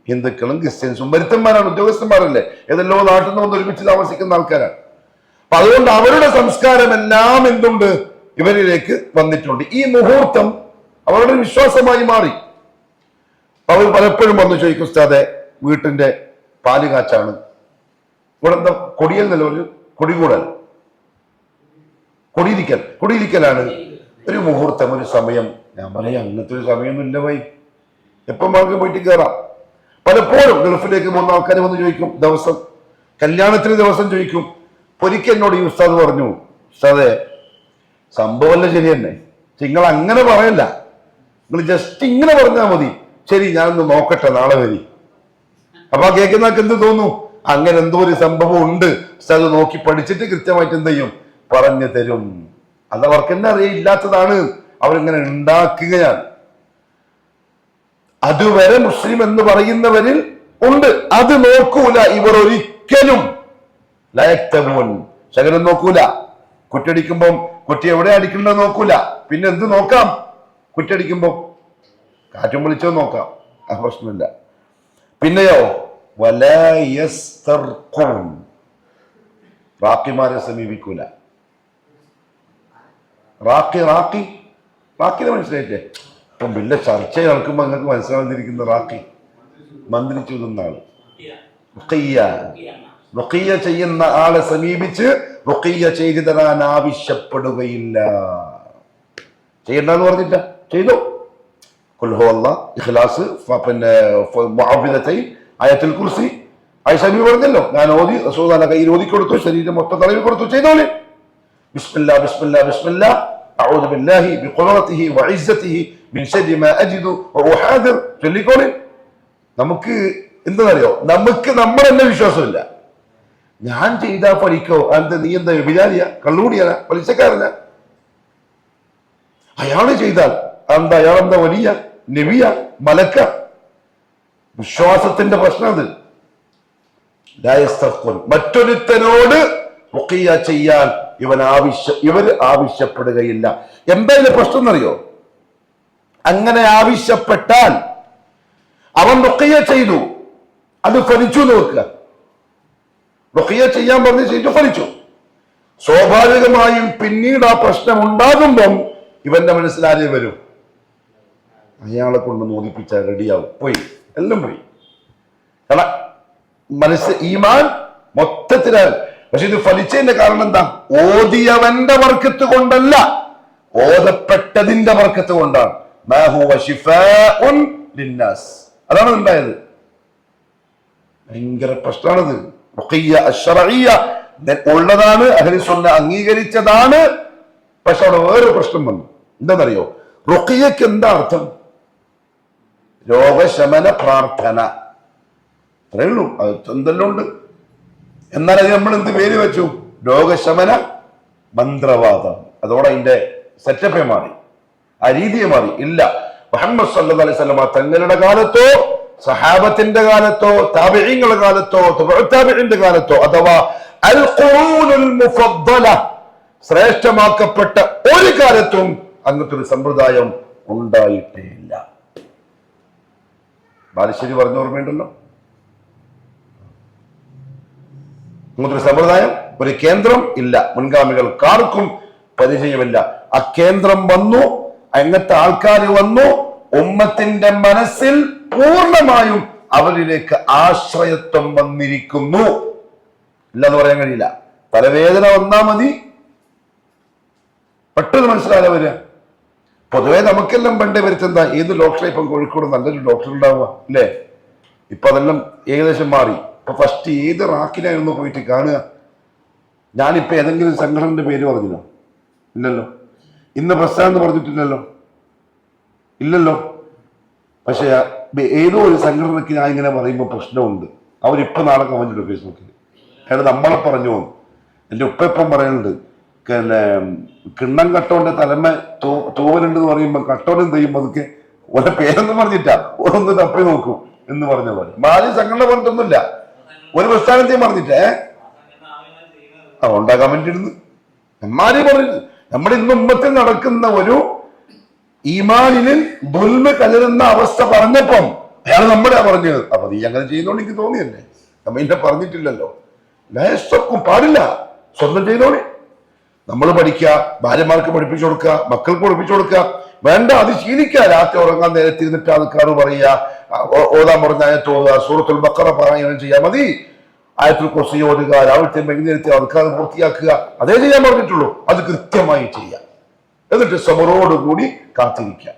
A: ഹിന്ദുക്കളും ക്രിസ്ത്യൻസും വരുത്തന്മാരാണ്, ഉദ്യോഗസ്ഥന്മാരല്ലേ, ഏതെല്ലോ നാട്ടിൽ നിന്ന് വന്ന് ഒരുമിച്ച് താമസിക്കുന്ന ആൾക്കാരാണ്. അപ്പൊ അതുകൊണ്ട് അവരുടെ സംസ്കാരം എല്ലാം എന്തുണ്ട് ഇവരിലേക്ക് വന്നിട്ടുണ്ട്. ഈ മുഹൂർത്തം അവരുടെ വിശ്വാസമായി മാറി. അവർ പലപ്പോഴും വന്ന് ചോദിക്കും, ഉസ്താദെ വീട്ടിന്റെ പാല് കാച്ചാണ്, ഇവിടെ എന്താ കൊടിയൽ എന്നല്ല, ഒരു കൊടികൂടൽ, കൊടിയിരിക്കലാണ് ഒരു മുഹൂർത്തം, ഒരു സമയം. ഞാൻ പറയാം, അങ്ങനത്തെ ഒരു സമയമൊന്നും ഇല്ല വൈ, എപ്പം നമുക്ക് പോയിട്ട് കയറാം. പലപ്പോഴും ഗൾഫിലേക്ക് പോകുന്ന ആൾക്കാർ വന്ന് ചോദിക്കും, ദിവസം കല്യാണത്തിന് ദിവസം ചോദിക്കും. ഒരിക്കൽ എന്നോട് ഈ ഉസ്താദ് പറഞ്ഞു, ഉസ്താദെ സംഭവമല്ല ശരി തന്നെ, നിങ്ങൾ അങ്ങനെ പറയല്ല, നിങ്ങൾ ജസ്റ്റ് ഇങ്ങനെ പറഞ്ഞാൽ മതി. ശരി, ഞാനൊന്ന് നോക്കട്ടെ, നാളെ വരി. അപ്പൊ കേൾക്കുന്നവർക്ക് എന്ത് തോന്നും? അങ്ങനെ എന്തോ ഒരു സംഭവം ഉണ്ട്, ഉസ്താദ് നോക്കി പഠിച്ചിട്ട് കൃത്യമായിട്ട് എന്ത് ചെയ്യും, പറഞ്ഞു തരും. അത് അവർക്ക് തന്നെ അറിയില്ലാത്തതാണ്, അവരിങ്ങനെ ഉണ്ടാക്കുകയാണ്. അതുവരെ മുസ്ലിം എന്ന് പറയുന്നവരിൽ ഉണ്ട്, അത് നോക്കൂല ഇവർ ഒരിക്കലും. ലയക്തമൂൻ, ശകലം നോക്കൂല. കുറ്റടിക്കുമ്പം കുറ്റി എവിടെ അടിക്കണ്ടെന്ന് നോക്കൂല. പിന്നെ എന്ത് നോക്കാം? കുറ്റടിക്കുമ്പോ കാറ്റും വിളിച്ചോ നോക്കാം, ആ പ്രശ്നമില്ല. പിന്നെയോ റാക്കിമാരെ സമീപിക്കൂല. റാക്കിനെ മനസ്സിലായിട്ടേ? ഇപ്പം വലിയ ചർച്ച നടക്കുമ്പോ നിങ്ങൾക്ക് മനസ്സിലാവുന്നിരിക്കുന്ന റാക്കി മന്ത്രിച്ചു നിന്ന ആള്, റുഖിയ്യ ചെയ്യുന്ന ആളെ സമീപിച്ച് റുഖിയ്യ ചെയ്തു തരാൻ ആവശ്യപ്പെടുകയില്ല. ചെയ്യണ്ടെന്ന് പറഞ്ഞില്ല, ചെയ്തു. ഖുൽഹു അല്ലാഹ്, ഇഖ്ലാസ്, പിന്നെ മുഅവ്വിദതൈൻ, ആയത്തുൽ കുർസി. ആയിഷ ബീവി പറഞ്ഞല്ലോ, ഞാൻ ഓതി, റസൂലുള്ളാഹിന്റെ കയ്യിൽ ഓതി കൊടുത്തു, ശരീരം മൊത്തം തലയിൽ കൊടുത്തു, ചെയ്തോളി. ബിസ്മില്ലാ ബിസ്മില്ലാ ബിസ്മില്ലാ അഊദു ബില്ലാഹി ബിഖുദ്റതിഹി വഇസ്സതിഹി മിൻ ശർരി മാ അജിദു വഉഹാദിർ. ചൊല്ലിക്കോളി. നമുക്ക് എന്താണെന്നറിയോ, നമുക്ക് നമ്മുടെ തന്നെ വിശ്വാസമില്ല. ഞാൻ ചെയ്താ പഠിക്കോ? എന്താ നീ എന്താ വിചാരിയ കള്ളുകൂടിയാ പലിശക്കാരന? അയാള് ചെയ്താൽ എന്താ? അയാളെന്താ വലിയ നബിയ മലക്ക? വിശ്വാസത്തിന്റെ പ്രശ്നം അത്. മറ്റൊരുത്തനോട് റുഖിയ ചെയ്യാൻ ഇവർ ആവശ്യപ്പെടുകയില്ല. എന്തായാലും പ്രശ്നം എന്നറിയോ? അങ്ങനെ ആവശ്യപ്പെട്ടാൽ അവൻ റുഖിയ ചെയ്തു, അത് ഫലിച്ചു നോക്കുക. റുഖിയ ചെയ്യാൻ പറഞ്ഞ് ചെയ്തു, ഫലിച്ചു. സ്വാഭാവികമായും പിന്നീട് ആ പ്രശ്നം ഉണ്ടാകുമ്പം ഇവന്റെ മനസ്സിലാരേ വരും, അയാളെ കൊണ്ട് നോദിപ്പിച്ചാൽ റെഡിയാവും. പോയി, എല്ലാം പോയി. കാരണം മനസ്സ് ഈമാൻ മൊത്തത്തിലാണ്. പക്ഷെ ഇത് ഫലിച്ചതിന്റെ കാരണം എന്താ? ഓതിയവന്റെ ബർക്കത്ത് കൊണ്ടല്ല, ഓതപ്പെട്ടതിന്റെ ബർക്കത്ത് കൊണ്ടാണ്. അതാണ് ഉണ്ടായത്. ഭയങ്കര പ്രശ്നമാണത്. ഉള്ളതാണ്, അഹ്ലു സുന്ന അംഗീകരിച്ചതാണ്. പക്ഷെ അവിടെ വേറെ പ്രശ്നം വന്നു. എന്താണെന്നറിയോ? റുഖിയക്ക് എന്താ അർത്ഥം? രോഗശമന പ്രാർത്ഥന. അത്രേ ഉള്ളൂ. അത് എന്തെല്ലാം ഉണ്ട്. എന്നാൽ അത് നമ്മൾ എന്ത് പേര് വെച്ചു? രോഗശമന മന്ത്രവാദം. അതോടെ അതിന്റെ സെറ്റപ്പേ മാറി, ആ രീതിയെ മാറി. ഇല്ല, മുഹമ്മദ് സല്ലല്ലാഹു അലൈഹി വസല്ലം തങ്ങളുടെ കാലത്തോ സഹാബത്തിന്റെ കാലത്തോ താബിഈങ്ങളുടെ കാലത്തോ താബിഈന്റെ കാലത്തോ അഥവാ അൽ ഖുറൂനുൽ മുഫദ്ദല ശ്രേഷ്ഠമാക്കപ്പെട്ട ഒരു കാലത്തും അങ്ങനത്തെ ഒരു സമ്പ്രദായം ഉണ്ടായിട്ടേയില്ല. ബാലുശ്ശേരി പറഞ്ഞ ഓർമ്മയുണ്ടല്ലോ, അങ്ങനത്തെ ഒരു സമ്പ്രദായം, ഒരു കേന്ദ്രം ഇല്ല. മുൻഗാമികൾക്കാർക്കും പരിചയമില്ല. ആ കേന്ദ്രം വന്നു, അങ്ങനത്തെ ആൾക്കാർ വന്നു, ഉമ്മത്തിന്റെ മനസ്സിൽ പൂർണ്ണമായും അവരിലേക്ക് ആശ്രയത്വം വന്നിരിക്കുന്നു. ഇല്ലെന്ന് പറയാൻ കഴിയില്ല. തലവേദന വന്നാ മതി, പെട്ടെന്ന് മനസ്സിലാകാൻ വരിക. പൊതുവെ നമുക്കെല്ലാം പണ്ടേ വരുത്തെന്താ, ഏത് ഡോക്ടറെ ഇപ്പം കോഴിക്കോട് നല്ലൊരു ഡോക്ടർ ഉണ്ടാവുക അല്ലേ? ഇപ്പൊ അതെല്ലാം ഏകദേശം മാറി. ഇപ്പൊ ഫസ്റ്റ് ഏത് റാക്കിനായിരുന്നു പോയിട്ട് കാണുക? ഞാനിപ്പോ ഏതെങ്കിലും സംഘടനയുടെ പേര് പറഞ്ഞില്ലോ? ഇല്ലല്ലോ. ഇന്ന് പ്രസ്ഥാനം പറഞ്ഞിട്ടില്ലല്ലോ, ഇല്ലല്ലോ. പക്ഷെ ഏതോ ഒരു സംഘടനയ്ക്ക് ഞാൻ ഇങ്ങനെ പറയുമ്പോൾ പ്രശ്നമുണ്ട്. അവരിപ്പോ നാളെ കമന്റ് ഇടും ഫേസ്ബുക്കിൽ, അയാൾ നമ്മളെ പറഞ്ഞു പോകുന്നു. എൻ്റെ ഉപ്പപ്പം പറയുന്നുണ്ട്, പിന്നെ കിണ്ണം കട്ടോന്റെ തലമ തൂവലുണ്ടെന്ന് പറയുമ്പോ കട്ടോൻ എന്ത് ചെയ്യും? അതൊക്കെ ഓരോ പേരൊന്നും പറഞ്ഞിട്ടാ ഓരോന്ന് തപ്പി നോക്കും എന്ന് പറഞ്ഞ പോലെ. മാലി സംഘടന പറഞ്ഞിട്ടൊന്നുമില്ല, ഒരു പ്രസ്ഥാനത്തെയും പറഞ്ഞിട്ടേ അതുകൊണ്ടാ കമന്റ് ഇടുന്നു. അമ്മാരി പറഞ്ഞു. നമ്മുടെ ഇന്ന് ഉമ്മത്തിൽ നടക്കുന്ന ഒരു ഈമാനിൽ ദുൽമ കലരുന്ന അവസ്ഥ പറഞ്ഞപ്പം അയാൾ നമ്മളെ പറഞ്ഞത്. അപ്പൊ നീ അങ്ങനെ ചെയ്യുന്നോണ്ട് എനിക്ക് തോന്നിയല്ലേ? നമ്മ ഇന്നെ പറഞ്ഞിട്ടില്ലല്ലോ. ലേശക്കും പാടില്ല, സ്വന്തം ചെയ്തോളി. നമ്മൾ പഠിക്കുക, ഭാര്യമാർക്ക് പഠിപ്പിച്ചു കൊടുക്കുക, മക്കൾക്ക് പഠിപ്പിച്ചു കൊടുക്കുക. വേണ്ട, അത് ശീലിക്കുക. രാത്രി ഉറങ്ങാൻ നേരത്തെ ഇരുന്നിട്ട് ആൾക്കാർ പറയുക, ഓതാൻ പറഞ്ഞ ആയത്ത് ഓതുക, സൂറത്തുൽ ബഖറ പാരായണം ചെയ്യാൻ മതി, ആയത്തുൽ കുർസി ഓതുക, രാവിലത്തെ വൈകുന്നേരത്തെ ആൾക്കാർ പൂർത്തിയാക്കുക. അതേ ചെയ്യാൻ പറഞ്ഞിട്ടുള്ളൂ. അത് കൃത്യമായി ചെയ്യാം. എന്നിട്ട് സമറോടുകൂടി കാത്തിരിക്കുക.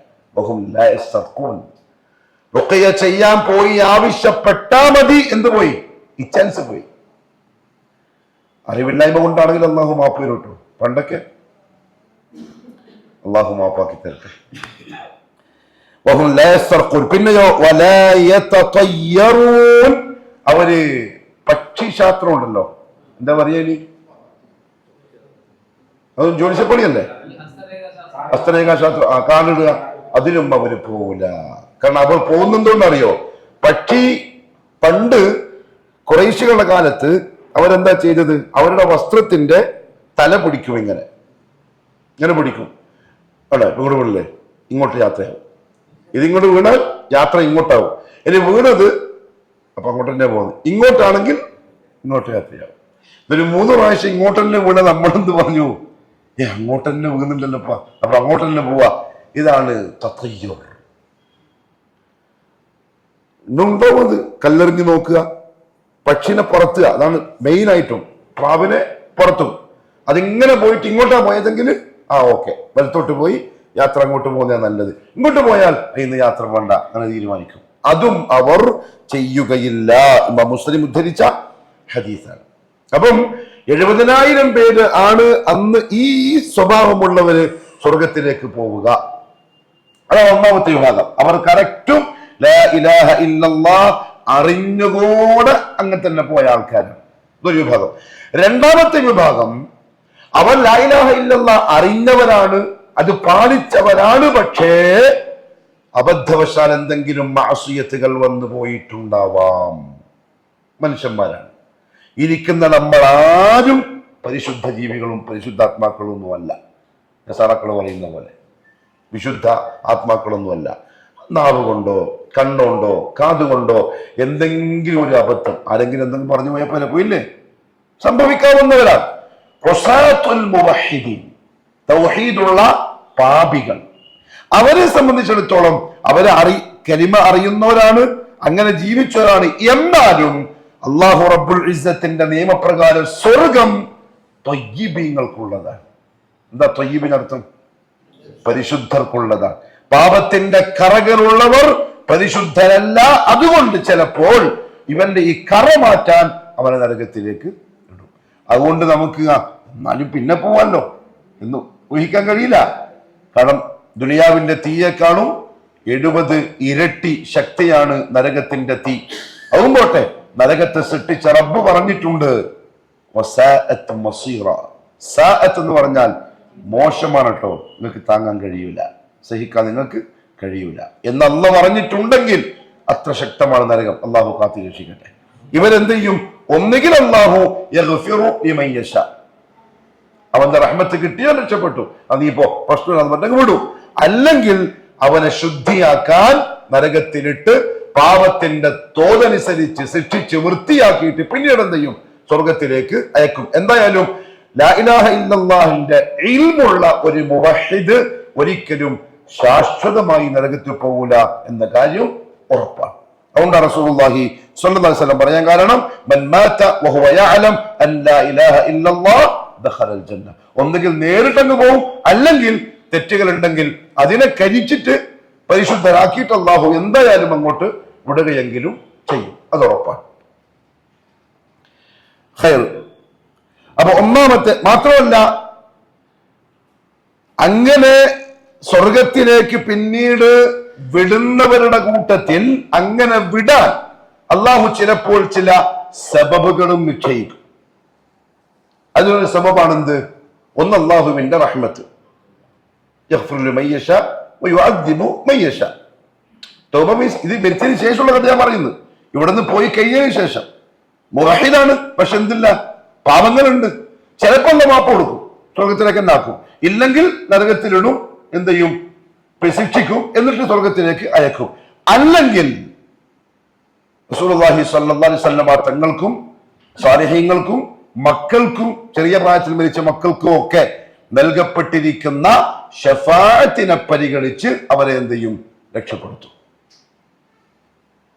A: റുഖിയ ചെയ്യാൻ പോയി ആവശ്യപ്പെട്ടാ മതി. എന്ത് പോയി? ഈ ചാൻസ് പോയി. അറിവില്ലായ്മ കൊണ്ടാണെങ്കിൽ അള്ളാഹു മാപ്പ് തരട്ടോ. പണ്ടൊക്കെ അള്ളാഹു മാപ്പാക്കി തരട്ടെ. പിന്നെയോ അവര് പക്ഷിശാസ്ത്രം ഉണ്ടല്ലോ, എന്താ പറയാ, അത് ജ്യോതിഷപ്പണിയല്ലേ, ഹസ്തരേഖാശാസ്ത്രം. കാണിടുക, അതിനും അവര് പോവില്ല. കാരണം അവർ പോകുന്നുണ്ടോന്നറിയോ? പക്ഷി പണ്ട് ഖുറൈശികളുടെ കാലത്ത് അവരെന്താ ചെയ്തത്? അവരുടെ വസ്ത്രത്തിന്റെ തല പിടിക്കും, ഇങ്ങനെ പിടിക്കും. അല്ലേ? വീടുകളിലെ ഇങ്ങോട്ട് യാത്രയാവും. ഇതിങ്ങോട്ട് വീണാൽ യാത്ര ഇങ്ങോട്ടാവും. ഇനി വീണത് അപ്പൊ അങ്ങോട്ട് തന്നെ പോകുന്നത്, ഇങ്ങോട്ടാണെങ്കിൽ ഇങ്ങോട്ട് യാത്രയാവും. ഇതൊരു 3 പ്രാവശ്യം ഇങ്ങോട്ട് തന്നെ വീണ നമ്മളെന്ത് പറഞ്ഞു? അങ്ങോട്ട് തന്നെ വീഴുന്നുണ്ടല്ലോപ്പ, അപ്പൊ അങ്ങോട്ട് തന്നെ പോവാ. ഇതാണ് തത്തയ്യൂർ. ഉണ്ടാവുന്നത് കല്ലെറിഞ്ഞ് നോക്കുക, പക്ഷിനെ പറത്തുക. അതാണ് മെയിൻ ആയിട്ടും. പ്രാവിനെ പറത്തും. അതിങ്ങനെ പോയിട്ട് ഇങ്ങോട്ടാ പോയതെങ്കിൽ ഓക്കെ, വലത്തോട്ട് പോയി യാത്ര അങ്ങോട്ട് പോകുന്നതാണ് നല്ലത്. ഇങ്ങോട്ട് പോയാൽ ഇന്ന് യാത്ര വേണ്ട, അങ്ങനെ തീരുമാനിക്കും. അതും അവർ ചെയ്യുകയില്ല. ഇമാം മുസ്ലിം ഉദ്ധരിച്ച ഹദീസാണ്. അപ്പം 70,000 പേര് ആണ് അന്ന് ഈ സ്വഭാവമുള്ളവര് സ്വർഗത്തിലേക്ക് പോവുക. അതാണ് ഒന്നാമത്തെ വിഭാഗം. അവർ കറക്റ്റും ലാ ഇലാഹ ഇല്ലല്ലാഹ് അറിഞ്ഞുകൂടെ അങ്ങനെ തന്നെ പോയ ആൾക്കാരാണ്. ഇതൊരു വിഭാഗം. രണ്ടാമത്തെ വിഭാഗം അവർ ലാ ഇലാഹ ഇല്ലല്ലാഹ് അറിഞ്ഞവരാണ്, അത് പാലിച്ചവരാണ്, പക്ഷേ അബദ്ധവശാൽ എന്തെങ്കിലും മാസിയത്തുകൾ വന്നു പോയിട്ടുണ്ടാവാം. മനുഷ്യന്മാരാണ്. ഇരിക്കുന്ന നമ്മൾ ആരും പരിശുദ്ധ ജീവികളും പരിശുദ്ധാത്മാക്കളൊന്നുമല്ല. നസാറാക്കൾ പറയുന്ന പോലെ വിശുദ്ധ ആത്മാക്കളൊന്നുമല്ല. നാവ് കൊണ്ടോ കണ്ണുകൊണ്ടോ കാതുകൊണ്ടോ എന്തെങ്കിലും ഒരു അബദ്ധം ആരെങ്കിലും എന്തെങ്കിലും പറഞ്ഞു പോയാൽ പോലെ പോയില്ലേ, സംഭവിക്കാവുന്നവരാണ്. തൗഹീദുള്ള പാപികൾ, അവരെ സംബന്ധിച്ചിടത്തോളം അവരെ കലിമ അറിയുന്നവരാണ്, അങ്ങനെ ജീവിച്ചവരാണ്. എന്നാലും അല്ലാഹു റബ്ബുൽ ഇസ്സത്തിന്റെ നിയമപ്രകാരം സ്വർഗം ത്വയ്യിബീങ്ങൾക്കുള്ളതാണ്. എന്താ ത്വയ്യിബിനർത്ഥം? പരിശുദ്ധർക്കുള്ളതാണ്. പാപത്തിന്റെ കറകളുള്ളവർ പരിശുദ്ധരല്ല. അതുകൊണ്ട് ചിലപ്പോൾ ഇവന്റെ ഈ കറ മാറ്റാൻ അവനെ നരകത്തിലേക്ക് ഇടും. അതുകൊണ്ട് നമുക്ക് എന്നാലും പിന്നെ പോവാല്ലോ എന്ന് ഊഹിക്കാൻ കഴിയില്ല. കാരണം ദുനിയാവിന്റെ തീയേക്കാളും 70 ഇരട്ടി ശക്തിയാണ് നരകത്തിന്റെ തീ. അതും പോട്ടെ, നരകത്തെ സൃഷ്ടിച്ച റബ്ബ് പറഞ്ഞിട്ടുണ്ട് എന്ന് പറഞ്ഞാൽ മോശമാണ് കേട്ടോ, നിങ്ങൾക്ക് താങ്ങാൻ കഴിയൂല, സഹിക്കാൻ നിങ്ങൾക്ക് കഴിയൂല എന്ന് അല്ലാഹു പറഞ്ഞിട്ടുണ്ടെങ്കിൽ അത്ര ശക്തമാണ് നരകം. അള്ളാഹു കാത്തി രക്ഷിക്കട്ടെ. ഇവരെന്ത് ചെയ്യും? ഒന്നുകിൽ അല്ലാഹു യഗ്ഫിറു ലിമൻ യശാ, അവന്റെ റഹ്മത്ത് കിട്ടിയാൽ രക്ഷപ്പെട്ടു, അതിപ്പോ പ്രശ്നം വിടും. അല്ലെങ്കിൽ അവനെ ശുദ്ധിയാക്കാൻ നരകത്തിലിട്ട് പാപത്തിന്റെ തോതനുസരിച്ച് ശിക്ഷിച്ച് വൃത്തിയാക്കിയിട്ട് പിന്നീട് എന്ത് ചെയ്യും? സ്വർഗത്തിലേക്ക് അയക്കും. എന്തായാലും ലാ ഇലാഹ ഇല്ലല്ലാഹിന്റെ ഇൽമുള്ള ഒരു മുവഹിദ് ഒരിക്കലും ശാശ്വതമായി നരകത്തിൽ പോകൂല എന്ന കാര്യം ഉറപ്പാണ്. അതുകൊണ്ടാണ് റസൂലുള്ളാഹി സ്വല്ലല്ലാഹു അലൈഹി വസല്ലം പറയാൻ കാരണം മൻ മാത വഹുവ യഅലം അൻ ലാ ഇലാഹ ഇല്ലല്ലാഹ് ദഖലൽ ജന്ന. ഒന്നുകിൽ നേരിട്ടങ്ങ് പോകും, അല്ലെങ്കിൽ തെറ്റുകൾ ഉണ്ടെങ്കിൽ അതിനെ കരിച്ചിട്ട് പരിശുദ്ധരാക്കിയിട്ട് അല്ലാഹു എന്തായാലും അങ്ങോട്ട് വിടുകയെങ്കിലും ചെയ്യും. അത് ഉറപ്പാണ്. ഖൈർ. അപ്പൊ ഒന്നാമത്തെ മാത്രമല്ല, അങ്ങനെ സ്വർഗത്തിലേക്ക് പിന്നീട് വിടുന്നവരുടെ കൂട്ടത്തിൽ അങ്ങനെ വിടാൻ അള്ളാഹു ചിലപ്പോൾ ചില സബബുകളും നിശ്ചയിക്കും. അതിനൊരു സബബാണെന്ത്? ഒന്ന് അള്ളാഹുവിന്റെ റഹ്മത്ത്. ഇത് മരിച്ചതിന് ശേഷമുള്ള കഥ ഞാൻ പറയുന്നത്. ഇവിടെ നിന്ന് പോയി കഴിഞ്ഞതിന് ശേഷം മുവഹിദാണ്, പക്ഷെ എന്തില്ല, പാപങ്ങളുണ്ട്. ചിലപ്പോൾ മാപ്പ് കൊടുക്കും, സ്വർഗത്തിലേക്ക് എന്നാക്കും. ഇല്ലെങ്കിൽ നരകത്തിലിടും, എന്ത് ചെയ്യും? ശിക്ഷിക്കും, എന്നിട്ട് സ്വർഗത്തിലേക്ക് അയക്കും. അല്ലെങ്കിൽ റസൂലുള്ളാഹി സ്വല്ലല്ലാഹു അലൈഹി വസല്ലം തങ്ങൾക്കും സാലിഹീങ്ങൾക്കും മക്കൾക്കും ചെറിയ പ്രായത്തിൽ മരിച്ച മക്കൾക്കും ഒക്കെ നൽകപ്പെട്ടിരിക്കുന്ന ശഫാഅത്തിനെ പരിഗണിച്ച് അവരെ എന്ത് ചെയ്യും? രക്ഷപ്പെടുത്തും.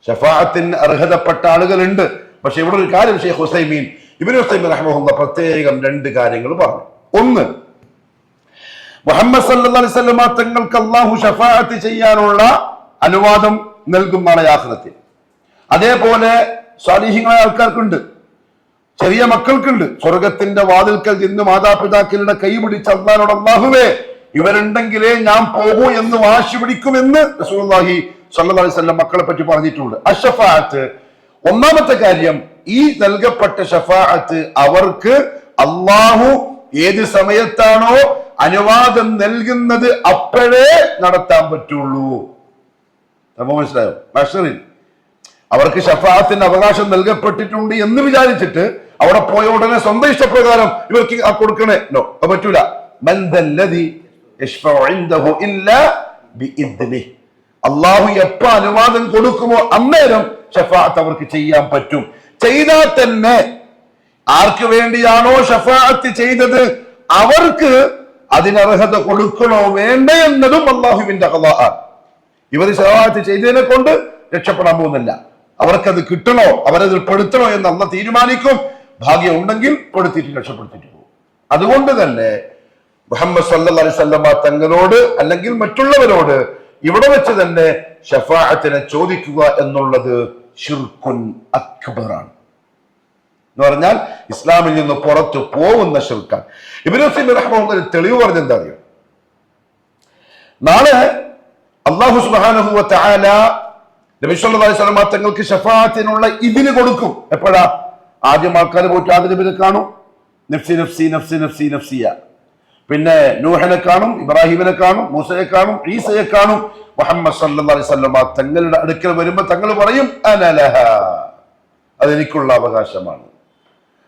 A: ശഫാഅത്തിന് അർഹതപ്പെട്ട ആളുകളുണ്ട്. പക്ഷെ ഇവിടെ ഒരു കാര്യം ഷെയ്ഖ് ഇബ്നു ഉസൈമീൻ റഹിമഹുല്ലാഹ് പ്രത്യേകം 2 കാര്യങ്ങൾ പറഞ്ഞു. ഒന്ന്, മുഹമ്മദ് സല്ലല്ലാഹു അലൈഹി വസല്ലം തങ്ങൾക്ക് അല്ലാഹു ശഫാഅത്ത് ചെയ്യാനുള്ള അനുവാദം നൽകും നാളെ ആഖിറത്തിൽ. അതേപോലെ സാലിഹീങ്ങളായ ആൾക്കാർക്കുണ്ട്, ചെറിയ മക്കൾക്കുണ്ട്. സ്വർഗത്തിന്റെ വാതിൽക്കൽ നിന്ന് മാതാപിതാക്കളുടെ കൈ പിടിച്ച് അല്ലാഹുവോട് അല്ലാഹുവേ ഇവരുണ്ടെങ്കിലേ ഞാൻ പോകൂ എന്ന് വാശി പിടിക്കുമെന്ന് റസൂലുള്ളാഹി സ്വല്ലല്ലാഹു അലൈഹി വസല്ലം മക്കളെ പറ്റി പറഞ്ഞിട്ടുണ്ട്. അശ്ശഫാഅത്ത്, ഒന്നാമത്തെ കാര്യം, ഈ നൽകപ്പെട്ട ശഫാഅത്ത് അവർക്ക് അല്ലാഹു ഏത് സമയത്താണോ അനുവാദം നൽകുന്നത് അപ്പോഴേ നടത്താൻ പറ്റുള്ളൂ. അപ്പൊ മനസ്സിലായോ? മഹ്ശറിൽ അവർക്ക് ശഫാഅത്തിന് അവകാശം നൽകപ്പെട്ടിട്ടുണ്ട് എന്ന് വിചാരിച്ചിട്ട് അവിടെ പോയ ഉടനെ സ്വന്തം ഇഷ്ടപ്രകാരം ഇവർക്ക് കൊടുക്കണേ, നോ, അത് പറ്റൂല. അള്ളാഹു എപ്പോ അനുവാദം കൊടുക്കുമോ അന്നേരം ശഫാഅത്ത് അവർക്ക് ചെയ്യാൻ പറ്റും. ചെയ്താൽ തന്നെ ആർക്ക് വേണ്ടിയാണോ ശഫാഅത്ത് ചെയ്തത് അവർക്ക് അതിനർഹത കൊടുക്കണോ വേണ്ടേ എന്നതും അള്ളാഹുവിന്റെ ഖളാഅാണ്. ഇവർ ശഫാഅത്ത് ചെയ്തതിനെ കൊണ്ട് രക്ഷപ്പെടാൻ പോകുന്നില്ല. അവർക്കത് കിട്ടണോ അവരത് പെടുത്തണോ എന്ന് അള്ളാഹ് തീരുമാനിക്കും. ഭാഗ്യം ഉണ്ടെങ്കിൽ പെടുത്തിയിട്ട് രക്ഷപ്പെടുത്തിയിട്ട് പോകും. അതുകൊണ്ട് തന്നെ മുഹമ്മദ് സല്ലല്ലാഹു അലൈഹി വസല്ലം തങ്ങളോട് അല്ലെങ്കിൽ മറ്റുള്ളവരോട് ഇവിടെ വെച്ച് തന്നെ ശഫാഅത്തിനെ ചോദിക്കുക എന്നുള്ളത് ശിർക്കുൻ അക്ബറാണ്. എന്ന് പറഞ്ഞാൽ ഇസ്ലാമിൽ നിന്ന് പുറത്തു പോകുന്ന ശിർക്കാണ്. ഇബ്നു ഉസൈമീൻ റഹിമഹുല്ലാഹ് തെളിവ് പറഞ്ഞെന്താ അറിയോ? നാളെ അല്ലാഹു സുബ്ഹാനഹു വ തആല നബി സല്ലല്ലാഹു അലൈഹി വസല്ലം തങ്ങൾക്ക് ശഫാഅത്തിനുള്ള ഇതിന് കൊടുക്കും. എപ്പോഴാ? ആദ്യം ആൾക്കാർ പോയിട്ട് ആദ്യ നബിയെ കാണും, നഫ്സി നഫ്സി നഫ്സി നഫ്സി നഫ്സിയ. പിന്നെ നൂഹിനെ കാണും, ഇബ്രാഹിമിനെ കാണും, മൂസയെ കാണും, ഈസയെ കാണും. മുഹമ്മദ് സല്ലല്ലാഹു അലൈഹി വസല്ലം തങ്ങളുടെ അടുക്കൽ വരുമ്പോൾ തങ്ങൾ പറയും അനലഹ, അതെനിക്കുള്ള അവകാശമാണ്,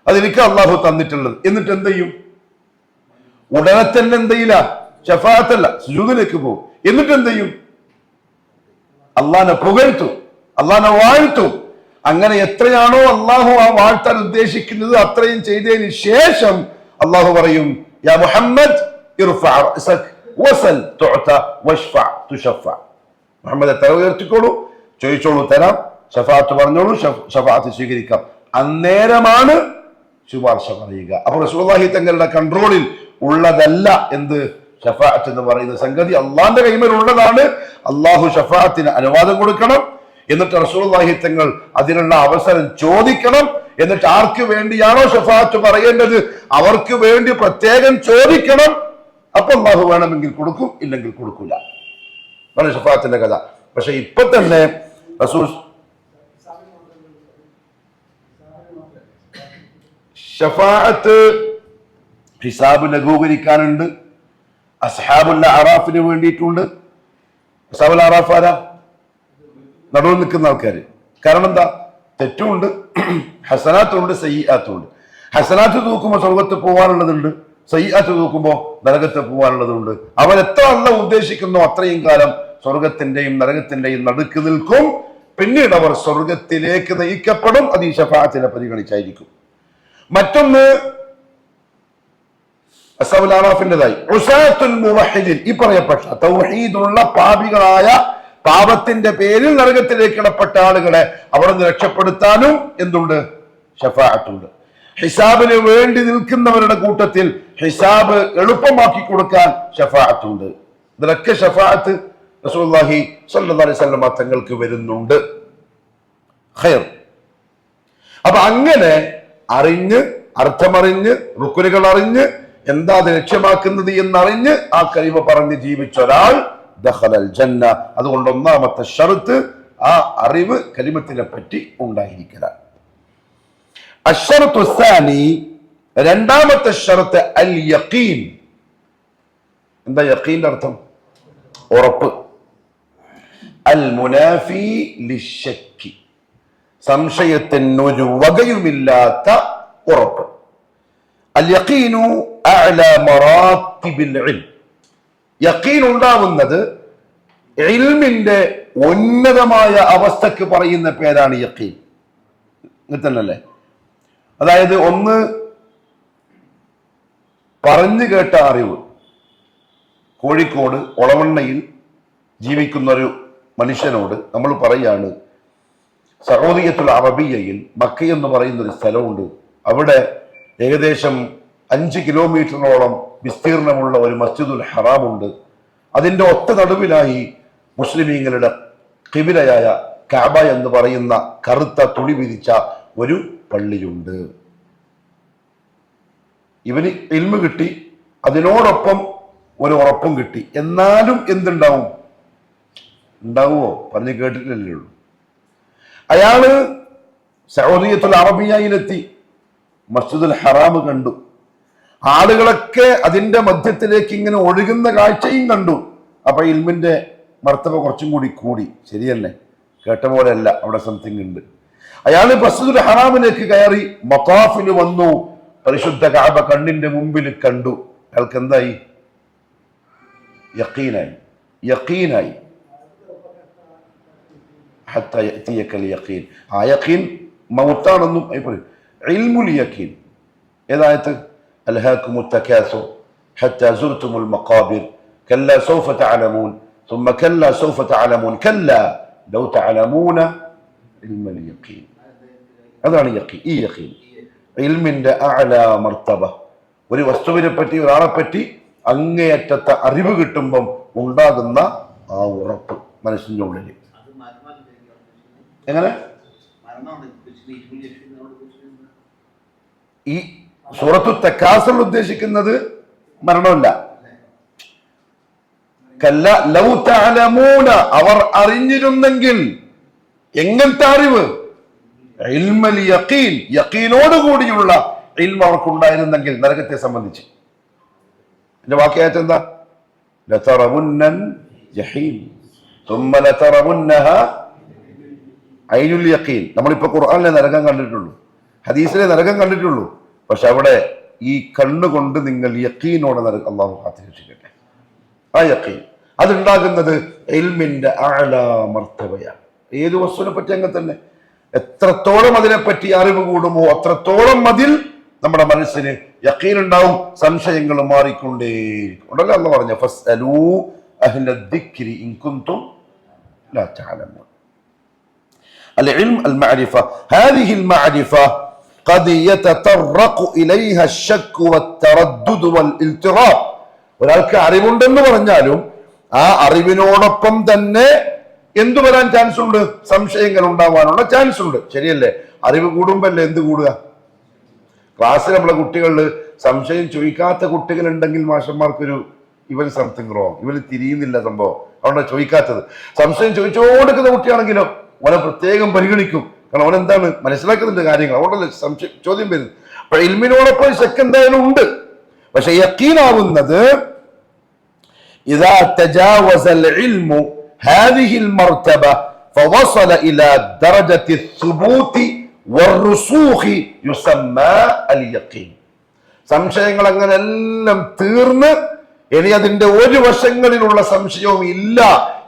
A: അതെനിക്ക് അള്ളാഹു തന്നിട്ടുള്ളത്. എന്നിട്ട് എന്ത് ചെയ്യും? ഉടനെ തന്നെ എന്ത് ചെയ്യില്ല? ശഫാഅത്തല്ല, സുജൂദിലേക്ക് പോകും. എന്നിട്ട് എന്ത് ചെയ്യും? അള്ളാഹിനെ പുകഴ്ത്തും, അള്ളാഹിനെ വാഴ്ത്തും. അങ്ങനെ എത്രയാണോ അള്ളാഹു ആ വാഴ്ത്താൻ ഉദ്ദേശിക്കുന്നത് അത്രയും ചെയ്തതിന് ശേഷം അള്ളാഹു പറയും യാ മുഹമ്മദ് ഇർഫഅ റഅസക വസൽ തുഅത വശ്ഫഅ തുശഫഅ. മുഹമ്മദ് തല ഉയർത്തിക്കോളൂ, ചോദിച്ചോളൂ തരാം, ശഫാഅത്ത് പറഞ്ഞോളൂ, ശഫാഅത്ത് സ്വീകരിക്കാം. അന്നേരമാണ് ശുപാർശ പറയുക. അപ്പൊ റസൂലുള്ളാഹി തങ്ങളുടെ കൺട്രോളിൽ ഉള്ളതല്ല എന്ത്? ശഫാഅത്ത് എന്ന് പറയുന്ന സംഗതി അള്ളാന്റെ കൈമേലുള്ളതാണ്. അള്ളാഹു ശഫാഅത്തിന് അനുവാദം കൊടുക്കണം. എന്നിട്ട് റസൂലുള്ളാഹി തങ്ങൾ അതിനുള്ള അവസരം ചോദിക്കണം. എന്നിട്ട് ആർക്ക് വേണ്ടിയാണോ ശഫാഅത്ത് പറയേണ്ടത് അവർക്ക് വേണ്ടി പ്രത്യേകം ചോദിക്കണം. അപ്പൊ അള്ളാഹു വേണമെങ്കിൽ കൊടുക്കും, ഇല്ലെങ്കിൽ കൊടുക്കൂല. അതാണ് ശഫാഅത്തിന്റെ കഥ. പക്ഷെ ഇപ്പൊ തന്നെ റസൂൽ ശഫാഅത്ത് ഹിസാബ് ലഘൂകരിക്കാനുണ്ട്. അസ്ഹാബുൽ അറാഫിന് വേണ്ടിയിട്ടുണ്ട്. അസ്ഹാബുൽ അറാഫ് ആരാ? നടുവിൽ നിൽക്കുന്ന ആൾക്കാർ. കാരണം എന്താ? തെറ്റുമുണ്ട്, ഹസനാത്തുണ്ട്, സയ്യിആത്തുണ്ട്. ഹസനാത്ത് തൂക്കുമ്പോൾ സ്വർഗത്ത് പോകാനുള്ളതുണ്ട്, സയ്യിആത്ത് തൂക്കുമ്പോൾ നരകത്ത് പോകാനുള്ളതുണ്ട്. അവരെത്ര അല്ല ഉദ്ദേശിക്കുന്നോ അത്രയും കാലം സ്വർഗത്തിന്റെയും നരകത്തിന്റെയും നടുക്ക് നിൽക്കും. പിന്നീട് അവർ സ്വർഗത്തിലേക്ക് നയിക്കപ്പെടും. അത് ഈ ശഫാഅത്തിനെ പരിഗണിച്ചായിരിക്കും. മറ്റൊന്ന് അസ്ഹാബുൽ അറാഫിൻ്റെതായി ഉസാത്തുൽ മുവഹിദീൻ, ഈ പറയപ്പെട്ട തൗഹീദുള്ള പാപികളായ പാപത്തിന്റെ പേരിൽ നരകത്തിലേക്ക് ഇടപെട്ട ആളുകളെ അവിടെ നിന്ന് രക്ഷപ്പെടുത്താനും എന്തുണ്ട്? ശഫാഅത്തുണ്ട്. ഹിസാബിന് വേണ്ടി നിൽക്കുന്നവരുടെ കൂട്ടത്തിൽ ഹിസാബ് എളുപ്പമാക്കി കൊടുക്കാൻ ശഫാഅത്തുണ്ട്. ഇതിലൊക്കെ ശഫാഅത്ത് റസൂലുള്ളാഹി സ്വല്ലല്ലാഹു അലൈഹി വസല്ലം തങ്ങൾക്ക് വരുന്നുണ്ട്. ഖൈർ. അപ്പൊ അങ്ങനെ അറിഞ്ഞ്, അർത്ഥമറിഞ്ഞ്, റുക്നുകൾ അറിഞ്ഞ്, എന്താ അത് ലക്ഷ്യമാക്കുന്നത് എന്നറിഞ്ഞ് ആ കലിമ പറഞ്ഞ് ജീവിച്ച ഒരാൾ ദഖലൽ ജന്ന. അതുകൊണ്ട് ഒന്നാമത്തെ ഷർത്ത് ആ അറിവ് കലിമത്തിനെ പറ്റി ഉണ്ടായിരിക്കണം. അശ്ശറത്തു സാനി, രണ്ടാമത്തെ ഷർത്ത് അൽ യഖീൻ. എന്താ യഖീന്റെ അർത്ഥം? ഉറപ്പ്. അൽ മുനാഫി ലിശ്ശക്കി, സംശയത്തിനൊരു വകയുമില്ലാത്ത ഉറപ്പ്. അൽ യഖീനു അഅ്ലാ മറാത്തിബിൽ ഇൽം. യഖീൻ ഉണ്ടാവുന്നത് ഇൽമിന്റെ ഉന്നതമായ അവസ്ഥക്ക് പറയുന്ന പേരാണ് യഖീൻ. ഇങ്ങനല്ലേ? അതായത് ഒന്ന് പറഞ്ഞു കേട്ട അറിവ്. കോഴിക്കോട് ഒളവണ്ണയിൽ ജീവിക്കുന്ന ഒരു മനുഷ്യനോട് നമ്മൾ പറയാണ് സഊദിയത്തുൽ അറബിയയിൽ മക്ക എന്ന് പറയുന്ന ഒരു സ്ഥലമുണ്ട്. അവിടെ ഏകദേശം 5 കിലോമീറ്ററിനോളം വിസ്തീർണമുള്ള ഒരു മസ്ജിദുൽ ഹറാമുണ്ട്. അതിൻ്റെ ഒത്ത നടുവിലായി മുസ്ലിമീങ്ങളുടെ ഖിബിലയായ കഅബ എന്ന് പറയുന്ന കറുത്ത തുണി വിരിച്ച ഒരു പള്ളിയുണ്ട്. ഇവന് ഇൽമു കിട്ടി, അതിനോടൊപ്പം ഒരു ഉറപ്പും കിട്ടി. എന്നാലും എന്തുണ്ടാവും? ഉണ്ടാവുമോ? പറഞ്ഞു കേട്ടിട്ടില്ലേ ഉള്ളൂ. അയാള് സഊദിയത്തുൽ അറബിയയിലെത്തി, മസ്ജിദുൽ ഹറാം കണ്ടു. ആളുകളൊക്കെ അതിന്റെ മധ്യത്തിലേക്ക് ഇങ്ങനെ ഒഴുകുന്ന കാഴ്ചയും കണ്ടു. അപ്പൊ ഇൽമിന്റെ മർത്തബ കുറച്ചും കൂടി കൂടി. ശരിയല്ലേ? കേട്ട പോലെയല്ല, അവിടെ സംതിങ് ഉണ്ട്. അയാൾ മസ്ജിദുൽ ഹറാമിലേക്ക് കയറി, മതാഫിന് വന്നു, പരിശുദ്ധ കഅബ കണ്ണിന്റെ മുമ്പിൽ കണ്ടു. അയാൾക്ക് എന്തായി? യഖീനായി. യഖീനായി. ഹത്താ യഅതിയകൽ യഖീൻ. ആ യഖീൻ മൗത്താണെന്നും പറയും. ഇൽമുൽ യഖീൻ. ഏതായത്? അൽഹാകുമുത് തകാസുർ ഹത്താ സുർതുമുൽ മഖാബിർ കല്ലാ സൗഫ തഅലമൂൻ ثم كلا سوف تعلمون كلا لو تعلمون علم اليقين. അതാണ് യഖീൻ. ഈ യഖീൻ ഇൽമിന്റെ അഅ്ലാ മർത്തബ. ഒരു വസ്തുവിനെ പറ്റി, ഒരാളെ പറ്റി അങ്ങേയറ്റത്തെ അറിവ് കിട്ടുമ്പം ഉണ്ടാകുന്ന ആ ഉറപ്പ് മനസ്സിന്റെ ഉള്ളിൽ. എങ്ങനെ? ഈ സൂറത്തു തകാസുർ ഉദ്ദേശിക്കുന്നത് മരണമല്ല. കല്ല ലൗ തഅലമൂന, അവർ അറിഞ്ഞിരുന്നെങ്കിൽ. എങ്ങനത്തെ അറിവ്? ഇൽമൽ യഖീൻ, യഖീനോട് കൂടിയുള്ള ഇൽമ അവർക്കുണ്ടായിരുന്നെങ്കിൽ നരകത്തെ സംബന്ധിച്ച്. എന്റെ വാക്യായത് എന്താ? ലതറവുന്നൽ ജഹീം സുമ്മ ലതറവുന്നഹ ഐനുൽ യഖീൻ. നമ്മളിപ്പോ ഖുർആനിലെ നരകം കണ്ടിട്ടുള്ളൂ, ഹദീസിലെ നരകം കണ്ടിട്ടുള്ളൂ. പക്ഷെ അവിടെ ഈ കണ്ണുകൊണ്ട് നിങ്ങൾ യഖീനോടെ നരകം, അള്ളാഹു കാത്തുരക്ഷിക്കട്ടെ. ആ യഖീൻ അതുണ്ടാകുന്നത് ഇൽമിന്റെ അഅ്ലാ മർത്തബയാണ്. ഏത് വസ്തുവിനെ പറ്റി അങ്ങനെ തന്നെ. എത്രത്തോളം അതിനെപ്പറ്റി അറിവ് കൂടുമോ അത്രത്തോളം അതിൽ നമ്മുടെ മനസ്സിന് യഖീൻ ഉണ്ടാവും, സംശയങ്ങൾ മാറിക്കൊണ്ടേയിരിക്കും. ഉടനെ അള്ളാഹു പറഞ്ഞു ഫസ്അലൂ അഹ്ല ദിക്രി ഇൻ കുൻതും ലാ തഅലമൂൻ. العلم المعرفة هذه المعرفة قد يتطرق إليها الشك والتردد والاضطراب. ഒരാൾക്ക് അറിവുണ്ടെന്ന് പറഞ്ഞാലും ആ അറിവിനോടൊപ്പം തന്നെ എന്തു വരാൻ ചാൻസ് ഉണ്ട്? സംശയങ്ങൾ ഉണ്ടാവാനുള്ള ചാൻസ് ഉണ്ട്. ശരിയല്ലേ? അറിവ് കൂടുമ്പല്ലേ എന്ത് കൂടുക? ക്ലാസ്സിൽ നമ്മളെ കുട്ടികളിൽ സംശയം ചോദിക്കാത്ത കുട്ടികൾ ഉണ്ടെങ്കിൽ മാഷന്മാർക്കൊരു ഇവൻ സംതിങ് റോങ്, ഇവന് തിരിയുന്നില്ല സംഭവം, അതുകൊണ്ടാണ് ചോദിക്കാത്തത്. സംശയം ചോദിച്ചുകൊടുക്കുന്ന കുട്ടിയാണെങ്കിലോ അവനെ പ്രത്യേകം പരിഗണിക്കും. കാരണം അവൻ എന്താണ് മനസ്സിലാക്കുന്നുണ്ട് കാര്യങ്ങൾ, അതുകൊണ്ടല്ലേ സംശയം ചോദ്യം വരുന്നത്. അപ്പൊ ഇൽമിനോടൊപ്പം ശക്ക് എന്തായാലും ഉണ്ട്. പക്ഷെ യഖീനാവുന്നത് ഇദാ തജാവസ العلم هذه المرتبة فوصل إلى درجة الثبوت والرسوخ يسمى اليقين. സംശയങ്ങൾ അങ്ങനെ എല്ലാം തീർന്ന് ഇനി അതിന്റെ ഒരു വശങ്ങളിലുള്ള സംശയവും ഇല്ല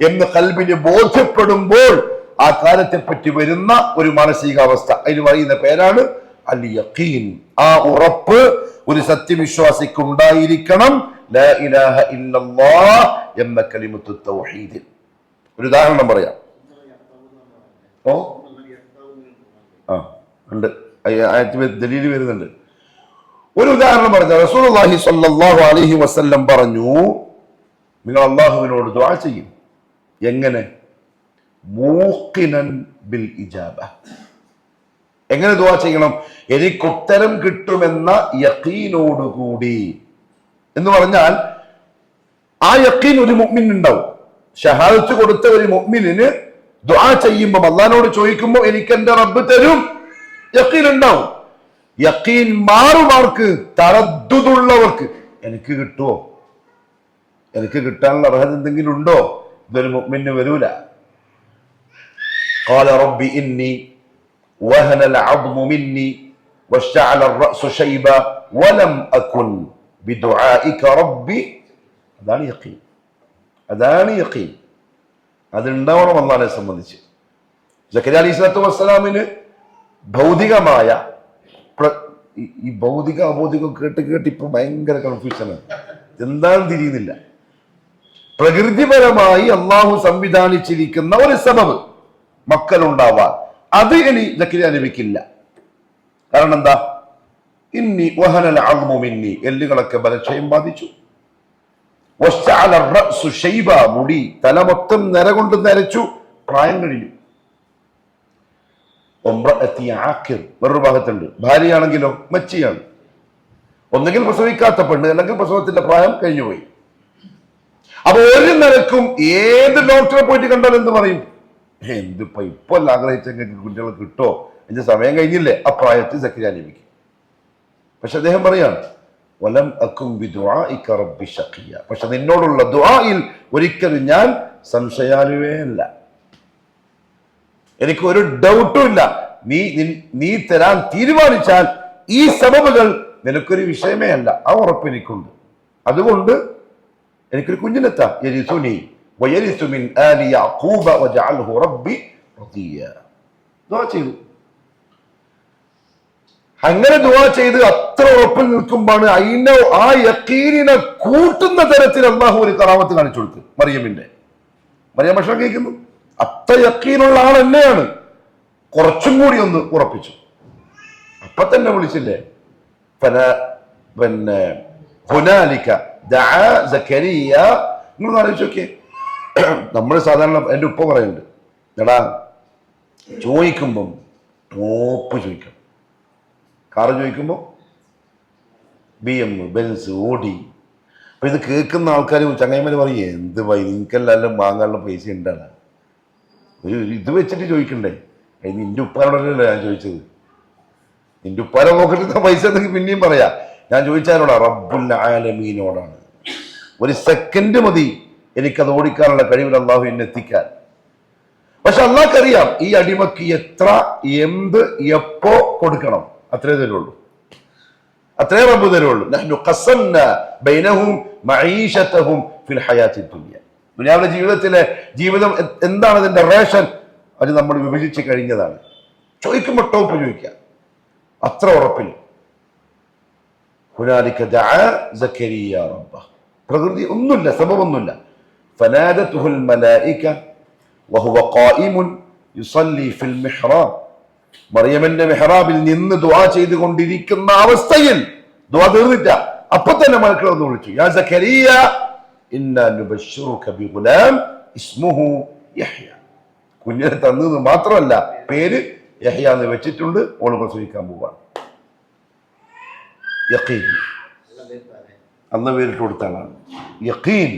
A: എന്ന് ഖൽബിന് ബോധ്യപ്പെടുമ്പോൾ ആ കാലത്തെ പറ്റി വരുന്ന ഒരു മാനസികാവസ്ഥ, അതിന് പറയുന്ന പേരാണ് അൽ യഖീൻ. ആ ഉറപ്പ് ഒരു സത്യവിശ്വാസിക്ക് ഉണ്ടായിരിക്കണം. ലാ ഇലാഹ ഇല്ലല്ലാഹ് എന്ന കലിമത്തു തൗഹീദ്. ഒരു ഉദാഹരണം പറയാം. ഉണ്ട്, ദലീൽ വരുന്നുണ്ട്. ഒരു ഉദാഹരണം പറഞ്ഞ റസൂലുള്ളാഹി സ്വല്ലല്ലാഹു അലൈഹി വസല്ലം പറഞ്ഞു, നിങ്ങൾ അല്ലാഹുവിനോട് ദുആ ചെയ്യും. എങ്ങനെ? മൂഖിനൻ ബിൽ ഇജാബ. എങ്ങനെ ദുആ ചെയ്യണം? എനിക്ക് ഉത്തരം കിട്ടുമെന്ന യഖീനോടുകൂടി. എന്ന് പറഞ്ഞാൽ ആ യഖീൻ ഒരു മുഅ്മിൻ ഉണ്ടാവും. ഷഹാദത്ത് കൊടുത്ത ഒരു മുഅ്മിനിന് ദുആ ചെയ്യുമ്പോൾ, അല്ലാഹുവോട് ചോദിക്കുമ്പോൾ എനിക്ക് എന്റെ റബ്ബ് തരും യഖീൻ ഉണ്ടാവും. യഖീൻ മാറുമാർക്ക്, തറദ്ദുദുള്ളവർക്ക് എനിക്ക് കിട്ടുമോ, എനിക്ക് കിട്ടാനുള്ള അർഹത എന്തെങ്കിലും ഉണ്ടോ, ഇതൊരു മുഅ്മിന് വരൂല. ഖാല റബ്ബി ഇന്നി വഹന العظم مني واشتعل الرأس شيبا ولم أكن بدعائك ربي. അതാണ് യഖീൻ, അതാണ് യഖീൻ. അതുണ്ടാവണം അല്ലാഹുവിനെ സംബന്ധിച്ച്. സക്കറിയ അലൈഹി സ്വലാത്തു വസ്സലാമിന് ഭൗതികമായ ഈ ഭൗതിക അഭൗതികം കേട്ട് ഇപ്പൊ ഭയങ്കര കൺഫ്യൂഷനാണ്, എന്താണെന്ന് തിരിയുന്നില്ല. പ്രകൃതിപരമായി അള്ളാഹു സംവിധാനിച്ചിരിക്കുന്ന ഒരു സബബ് മക്കളുണ്ടാവാൻ, അത് ഇനി സക്കറിയ നബിക്കില്ല. കാരണം എന്താ? ഇന്നി വഹനൽ അദ്മു മിന്നി, എല്ലുകളൊക്കെ ബലക്ഷയം ബാധിച്ചു. വസ്തഅല റഅസു ശൈബ, മുടി തല മൊത്തം നര കൊണ്ട് നരച്ചു, പ്രായം കഴിഞ്ഞു. വേറൊരു ഭാഗത്തുണ്ട്, ഭാര്യയാണെങ്കിലോ മച്ചിയാണ്. ഒന്നുകിൽ പ്രസവിക്കാത്ത പെണ്ണ്, അല്ലെങ്കിൽ പ്രസവത്തിന്റെ പ്രായം കഴിഞ്ഞുപോയി. അപ്പൊ ഒരു നിലക്കും ഏത് ഡോക്ടറെ പോയിട്ട് കണ്ടാൽ എന്ത് പറയും? എന്തിപ്പോ ഇപ്പൊ ആഗ്രഹിച്ച കുട്ടികൾ കിട്ടോ, എന്റെ സമയം കഴിഞ്ഞില്ലേ? ആ പ്രായത്തിൽ സക്കറിയ നബിക്ക്. പക്ഷെ അദ്ദേഹം പറയാണ് വലം അകും ബിദുആഇക റബ്ബി ശഖിയ, പക്ഷെ നിന്നോടുള്ള ദുആയിൽ ഒരിക്കലും ഞാൻ സംശയാലുവേ അല്ല, എനിക്ക് ഒരു ഡൗട്ടും ഇല്ല. നീ തരാൻ തീരുമാനിച്ചാൽ ഈ സബബുകൾ നിനക്കൊരു വിഷയമേ അല്ല, ആ ഉറപ്പ് എനിക്കുണ്ട്. അതുകൊണ്ട് എനിക്കൊരു കുഞ്ഞിനെത്താം. യരിസുനി വയരിസു മിൻ ആലി യഅഖൂബ വജഅൽഹു റബ്ബി റദിയ. ദുആ ചെയ്തു. അങ്ങനെ ദുആ ചെയ്ത് അത്ര ഉറപ്പിൽ നിൽക്കുമ്പോഴാണ് അതിനെ ആ യഖീനിനെ കൂട്ടുന്ന തരത്തിൽ അല്ലാഹു ഒരു കറാമത്ത് കാണിച്ചു കൊടുത്തു. മറിയം ഭക്ഷണം കഴിക്കുന്നു, അത്ര യഖീനുള്ള ആൾ തന്നെയാണ്. കുറച്ചും കൂടി ഒന്ന് ഉറപ്പിച്ചു. അപ്പൊ തന്നെ വിളിച്ചില്ലേ, പിന്നെ ഹുനാലിക ദഅ സക്കരിയ. നിങ്ങൾ ആലോചിച്ച് നോക്കിയേ, നമ്മൾ സാധാരണ എൻ്റെ ഉപ്പ പറയുന്നുണ്ട്, എടാ ചോദിക്കുമ്പം ടോപ്പ് ചോദിക്കണം. കാറ് ചോദിക്കുമ്പോൾ ബി എം, ബെൻസ്, ഓടി. അപ്പൊ ഇത് കേൾക്കുന്ന ആൾക്കാർ ചങ്ങായിമാര് പറയേ എന്ത് നിങ്ങൾക്കെല്ലാം വാങ്ങാനുള്ള പൈസ ഉണ്ടാണ്, ഇത് വെച്ചിട്ട് ചോദിക്കണ്ടേ? നിന്റെ ഉപ്പാനോടല്ലേ ഞാൻ ചോദിച്ചത്. നിന്റെ ഉപ്പാനെ നോക്കിട്ട് പൈസ എന്തെങ്കിൽ പിന്നെയും പറയാ. ഞാൻ ചോദിച്ചാലോടാ, റബ്ബുൽ ആലമീനോടാണ്. ഒരു സെക്കൻഡ് മതി എനിക്കത് ഓടിക്കാനുള്ള കഴിവിൽ അള്ളാഹു എന്നെ എത്തിക്കാൻ. പക്ഷെ അള്ളാഹ്ക്കറിയാം ഈ അടിമക്ക് എത്ര, എന്ത്, എപ്പോ കൊടുക്കണം. അത്രേ തരുള്ളൂ, അത്രേ റബ്ബ് തരുള്ളൂ. നഹ്നു ഖസംനാ ബൈനഹും മഈശതഹും ഫിൽ ഹയാത്തി ദുനിയ. ദുനിയാവിലെ ജീവിതം എന്താണ് അതിന്റെ റേഷൻ, അത് നമ്മൾ വിഭജിച്ച് കഴിഞ്ഞതാണ്. ചോദിക്കുമ്പോൾ ടോപ്പ് ചോദിക്കാം, അത്ര ഉറപ്പിൽ. ഹുനാലിക ദഅ സക്കരിയ റബ്ബഹ്. പ്രകൃതി ഒന്നുമില്ല, സബബൊന്നുമില്ല. ഫനാദതുഹുൽ മലായിക വഹുവ ഖായിമുൻ യുസല്ലി ഫിൽ മിഹ്റാബ്. മറിയമിന്റെ മെഹ്റാബിൽ നിന്ന് ദുആ ചെയ്തുകൊണ്ടിരിക്കുന്ന അവസ്ഥയിൽ, ദുആ തീർന്നില്ല, അപ്പൊ തന്നെ മലക്കുകൾ ഒന്ന് വിളിച്ചു, യാ സക്കരിയ ഇന്നാ നുബശ്ശിറുക ബിഗുലാം ഇസ്മുഹു യഹ്യ. കുഞ്ഞിനെ തന്നത് മാത്രമല്ല, പേര് യഹ്യ എന്ന് വെച്ചിട്ടുണ്ട്. ഓള് പ്രസവിക്കാൻ പോവാണ്. യഖീൻ, അല്ലാഹ് പേരിട്ട് കൊടുത്ത ആളാണ് യഖീൻ.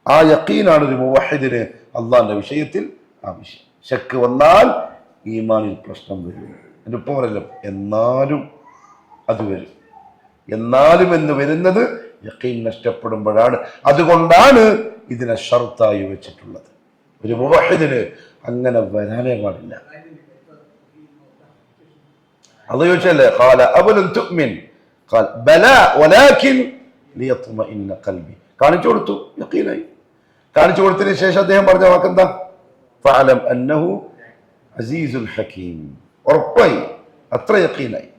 A: ആ യഖീനാണ് ഒരു മുവഹിദിന് അള്ളാഹിന്റെ വിഷയത്തിൽ ആവശ്യം. ശക്ക് വന്നാൽ ഈമാനിൽ പ്രശ്നം വരും. എൻ്റെ ഉപ്പ പറയല്ലോ, എന്നാലും അത് വരും. എന്നാലും എന്ന് വരുന്നത് യഖീൻ നഷ്ടപ്പെടുമ്പോഴാണ്. അതുകൊണ്ടാണ് ഇതിനെ ഷർത്തായി വെച്ചിട്ടുള്ളത്. ഒരു മുവഹിദിന് അങ്ങനെ വരാനേ പാടില്ല. അത് ചോദിച്ചല്ലേ, ഖാല അബലൻ തുഅ്മിൻ ഖാല ബലാ വലാകിൻ ലിയത്മഇന്ന ഖൽബി. കാണിച്ചു കൊടുത്തു, യഖീനായി. കാണിച്ചു കൊടുത്തതിന് ശേഷം അദ്ദേഹം പറഞ്ഞ വാക്കെന്താ? ഫഅലം അന്നഹു അസീസുൽ ഹകീം. ഉറപ്പായി, അത്ര യഖീനായി.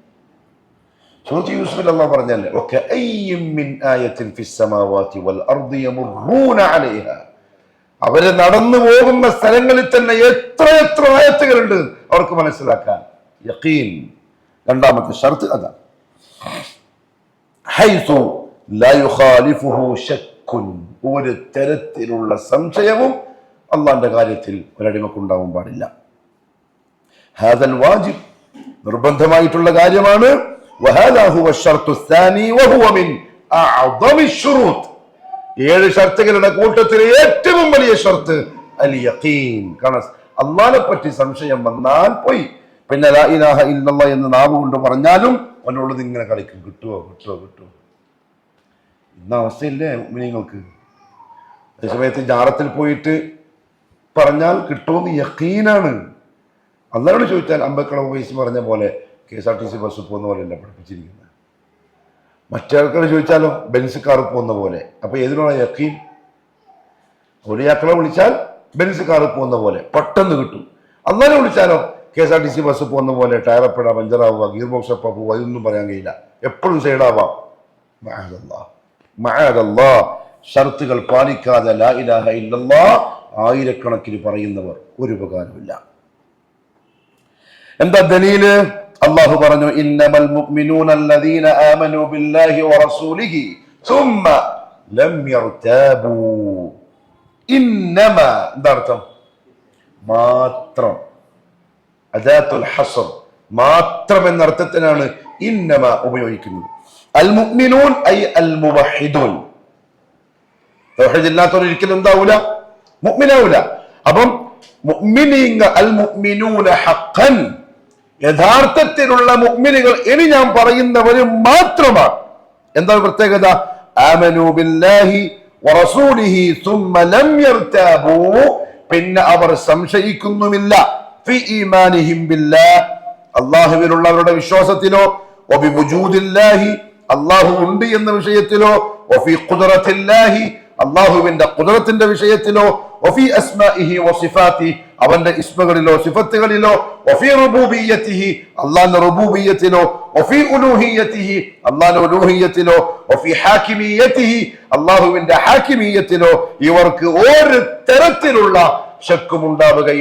A: സൂറത്ത് യൂസുഫിൽ അല്ലാഹു പറഞ്ഞല്ലേ, വകഅയ്യിൻ മിൻ ആയത്തിൻ ഫിസ് സമാവാതി വൽ അർദി യമറൂന അലൈഹാ. അവര് നടന്നു പോകുന്ന സ്ഥലങ്ങളിൽ തന്നെ എത്ര ആയത്തുകളുണ്ട് അവർക്ക് മനസ്സിലാക്കാൻ. യഖീൻ രണ്ടാമത്തെ ഷർത്ത് അതാണ്. ഹൈസു ലാ യുഖാലിഫുഹു ശക്കുൻ. ഒരു തരത്തിലുള്ള സംശയവും അള്ളാന്റെ കാര്യത്തിൽ ഒരടിമക്കുണ്ടാവാൻ പാടില്ല. ഹാദൽ വാജിബ്, നിർബന്ധമായിട്ടുള്ള കാര്യമാണ്. വഹാദാ ഹുവ അശ്ശർതു الثاني وهو من أعظم الشروط. 7 ഷർത്തുകളുടെ കൂട്ടത്തിലെ ഏറ്റവും വലിയ ഷർത്ത് അൽ യഖീൻ. കാരണം അള്ളാഹിനെ പറ്റി സംശയം വന്നാൽ പോയി. പിന്നെ ലാ ഇലാഹ ഇല്ലല്ലാഹ് എന്ന് നാവ് കൊണ്ട് പറഞ്ഞാലും അവനുള്ളത് ഇങ്ങനെ കളിക്കും, കിട്ടുമോ. ഇന്ന അവസ്ഥയില്ലേ മുഅ്മിനീങ്ങൾക്ക്? അതേസമയത്ത് ജാറത്തിൽ പോയിട്ട് പറഞ്ഞാൽ കിട്ടുമെന്ന് യഖീനാണ്. അള്ളാഹോട് ചോദിച്ചാൽ അമ്പക്കള വയസ്സ് പറഞ്ഞ പോലെ KSRTC ബസ് പോകുന്ന പോലെയല്ല പഠിപ്പിച്ചിരിക്കുന്നത്. മറ്റേ ആൾക്കാർ ചോദിച്ചാലോ ബെൻസ് കാർ പോകുന്ന പോലെ. അപ്പൊ ഏതിനുള്ള യഖീൻ? ഒളിയാക്കളെ വിളിച്ചാൽ ബെൻസ് കാർ പോകുന്ന പോലെ പെട്ടെന്ന് കിട്ടും. അള്ളാഹനെ വിളിച്ചാലോ KSRTC ബസ് പോകുന്ന പോലെ ടയറപ്പെടാ, പഞ്ചറാവുക, ഗിയർ ബോക്സ് അപ്പ പോവുക, ഇതൊന്നും പറയാൻ കഴിയില്ല. എപ്പോഴും സൈഡാവാം. മഅദല്ലാഹ്. ഷർത്തുകൾ പാലിക്കാതെ ലാ ഇലാഹ ഇല്ലല്ലാഹ് ആയിരക്കണക്കിന് പറയുന്നവർ ഒരു ഉപകാരമില്ല. എന്താ ദലീല്? അല്ലാഹു പറഞ്ഞു, ഇന്നമൽ മുഅ്മിനൂന അല്ലദീന ആമനൂ ബില്ലാഹി വറസൂലിഹി സുമ്മ ലം യർതാബൂ. ഇന്നമ എന്താ അർത്ഥം? മാത്രം. അദാത്തുൽ ഹസ്ർ, മാത്രം എന്ന അർത്ഥത്തിനാണ് ഇന്നമ ഉപയോഗിക്കുന്നത്. അൽ മുഅ്മിനൂൻ ഐ അൽ മുവഹിദൂൻ. തൗഹീദ് ഇല്ലാത്തവർ ഒരിക്കലും എന്താവൂല? മുഅ്മിനാവൂല. അപ്പം മുഅ്മിനീങ്ങ അൽ മുഅ്മിനൂന ഹഖൻ, യഥാർത്ഥത്തിലുള്ള മുഅ്മിനുകൾ ഇനി ഞാൻ പറയുന്നവരും മാത്രമാണ്. എന്താ പ്രത്യേകത? ആമനൂ ബില്ലാഹി വറസൂലിഹി സുമ്മ ലം യർതാബൂ. പിന്നെ അവർ സംശയിക്കുന്നുമില്ല. ഫി ഈമാനിഹിം ബില്ലാഹ്, അല്ലാഹുവിലുള്ളവരുടെ വിശ്വാസത്തിലോ, വബി വുജൂദില്ലാഹി, അല്ലാഹു ഉണ്ട് എന്ന വിഷയത്തിലോ, വഫി ഖുദ്റത്തില്ലാഹി, അല്ലാഹുവിന്റെ ഖുദ്റത്തിന്റെ വിഷയത്തിലോ, വഫി അസ്മാഇഹി വസിഫാതി, അവന്റെ ഇസ്മകളിലോ സിഫത്തുകളിലോ, വഫി റുബൂബിയ്യതിഹി, അല്ലാഹുവിന്റെ റുബൂബിയ്യത്തിലോ, വഫി ഉലൂഹിയ്യതിഹി, അല്ലാഹുവിന്റെ ഉലൂഹിയ്യത്തിലോ, വഫി ഹാകിമിയ്യതിഹി, അല്ലാഹുവിന്റെ ഹാകിമിയ്യത്തിലോ ഇവർക്ക് ഒരു തരത്തിലുള്ള ശക്കും ഉണ്ടാവുകയില്ല.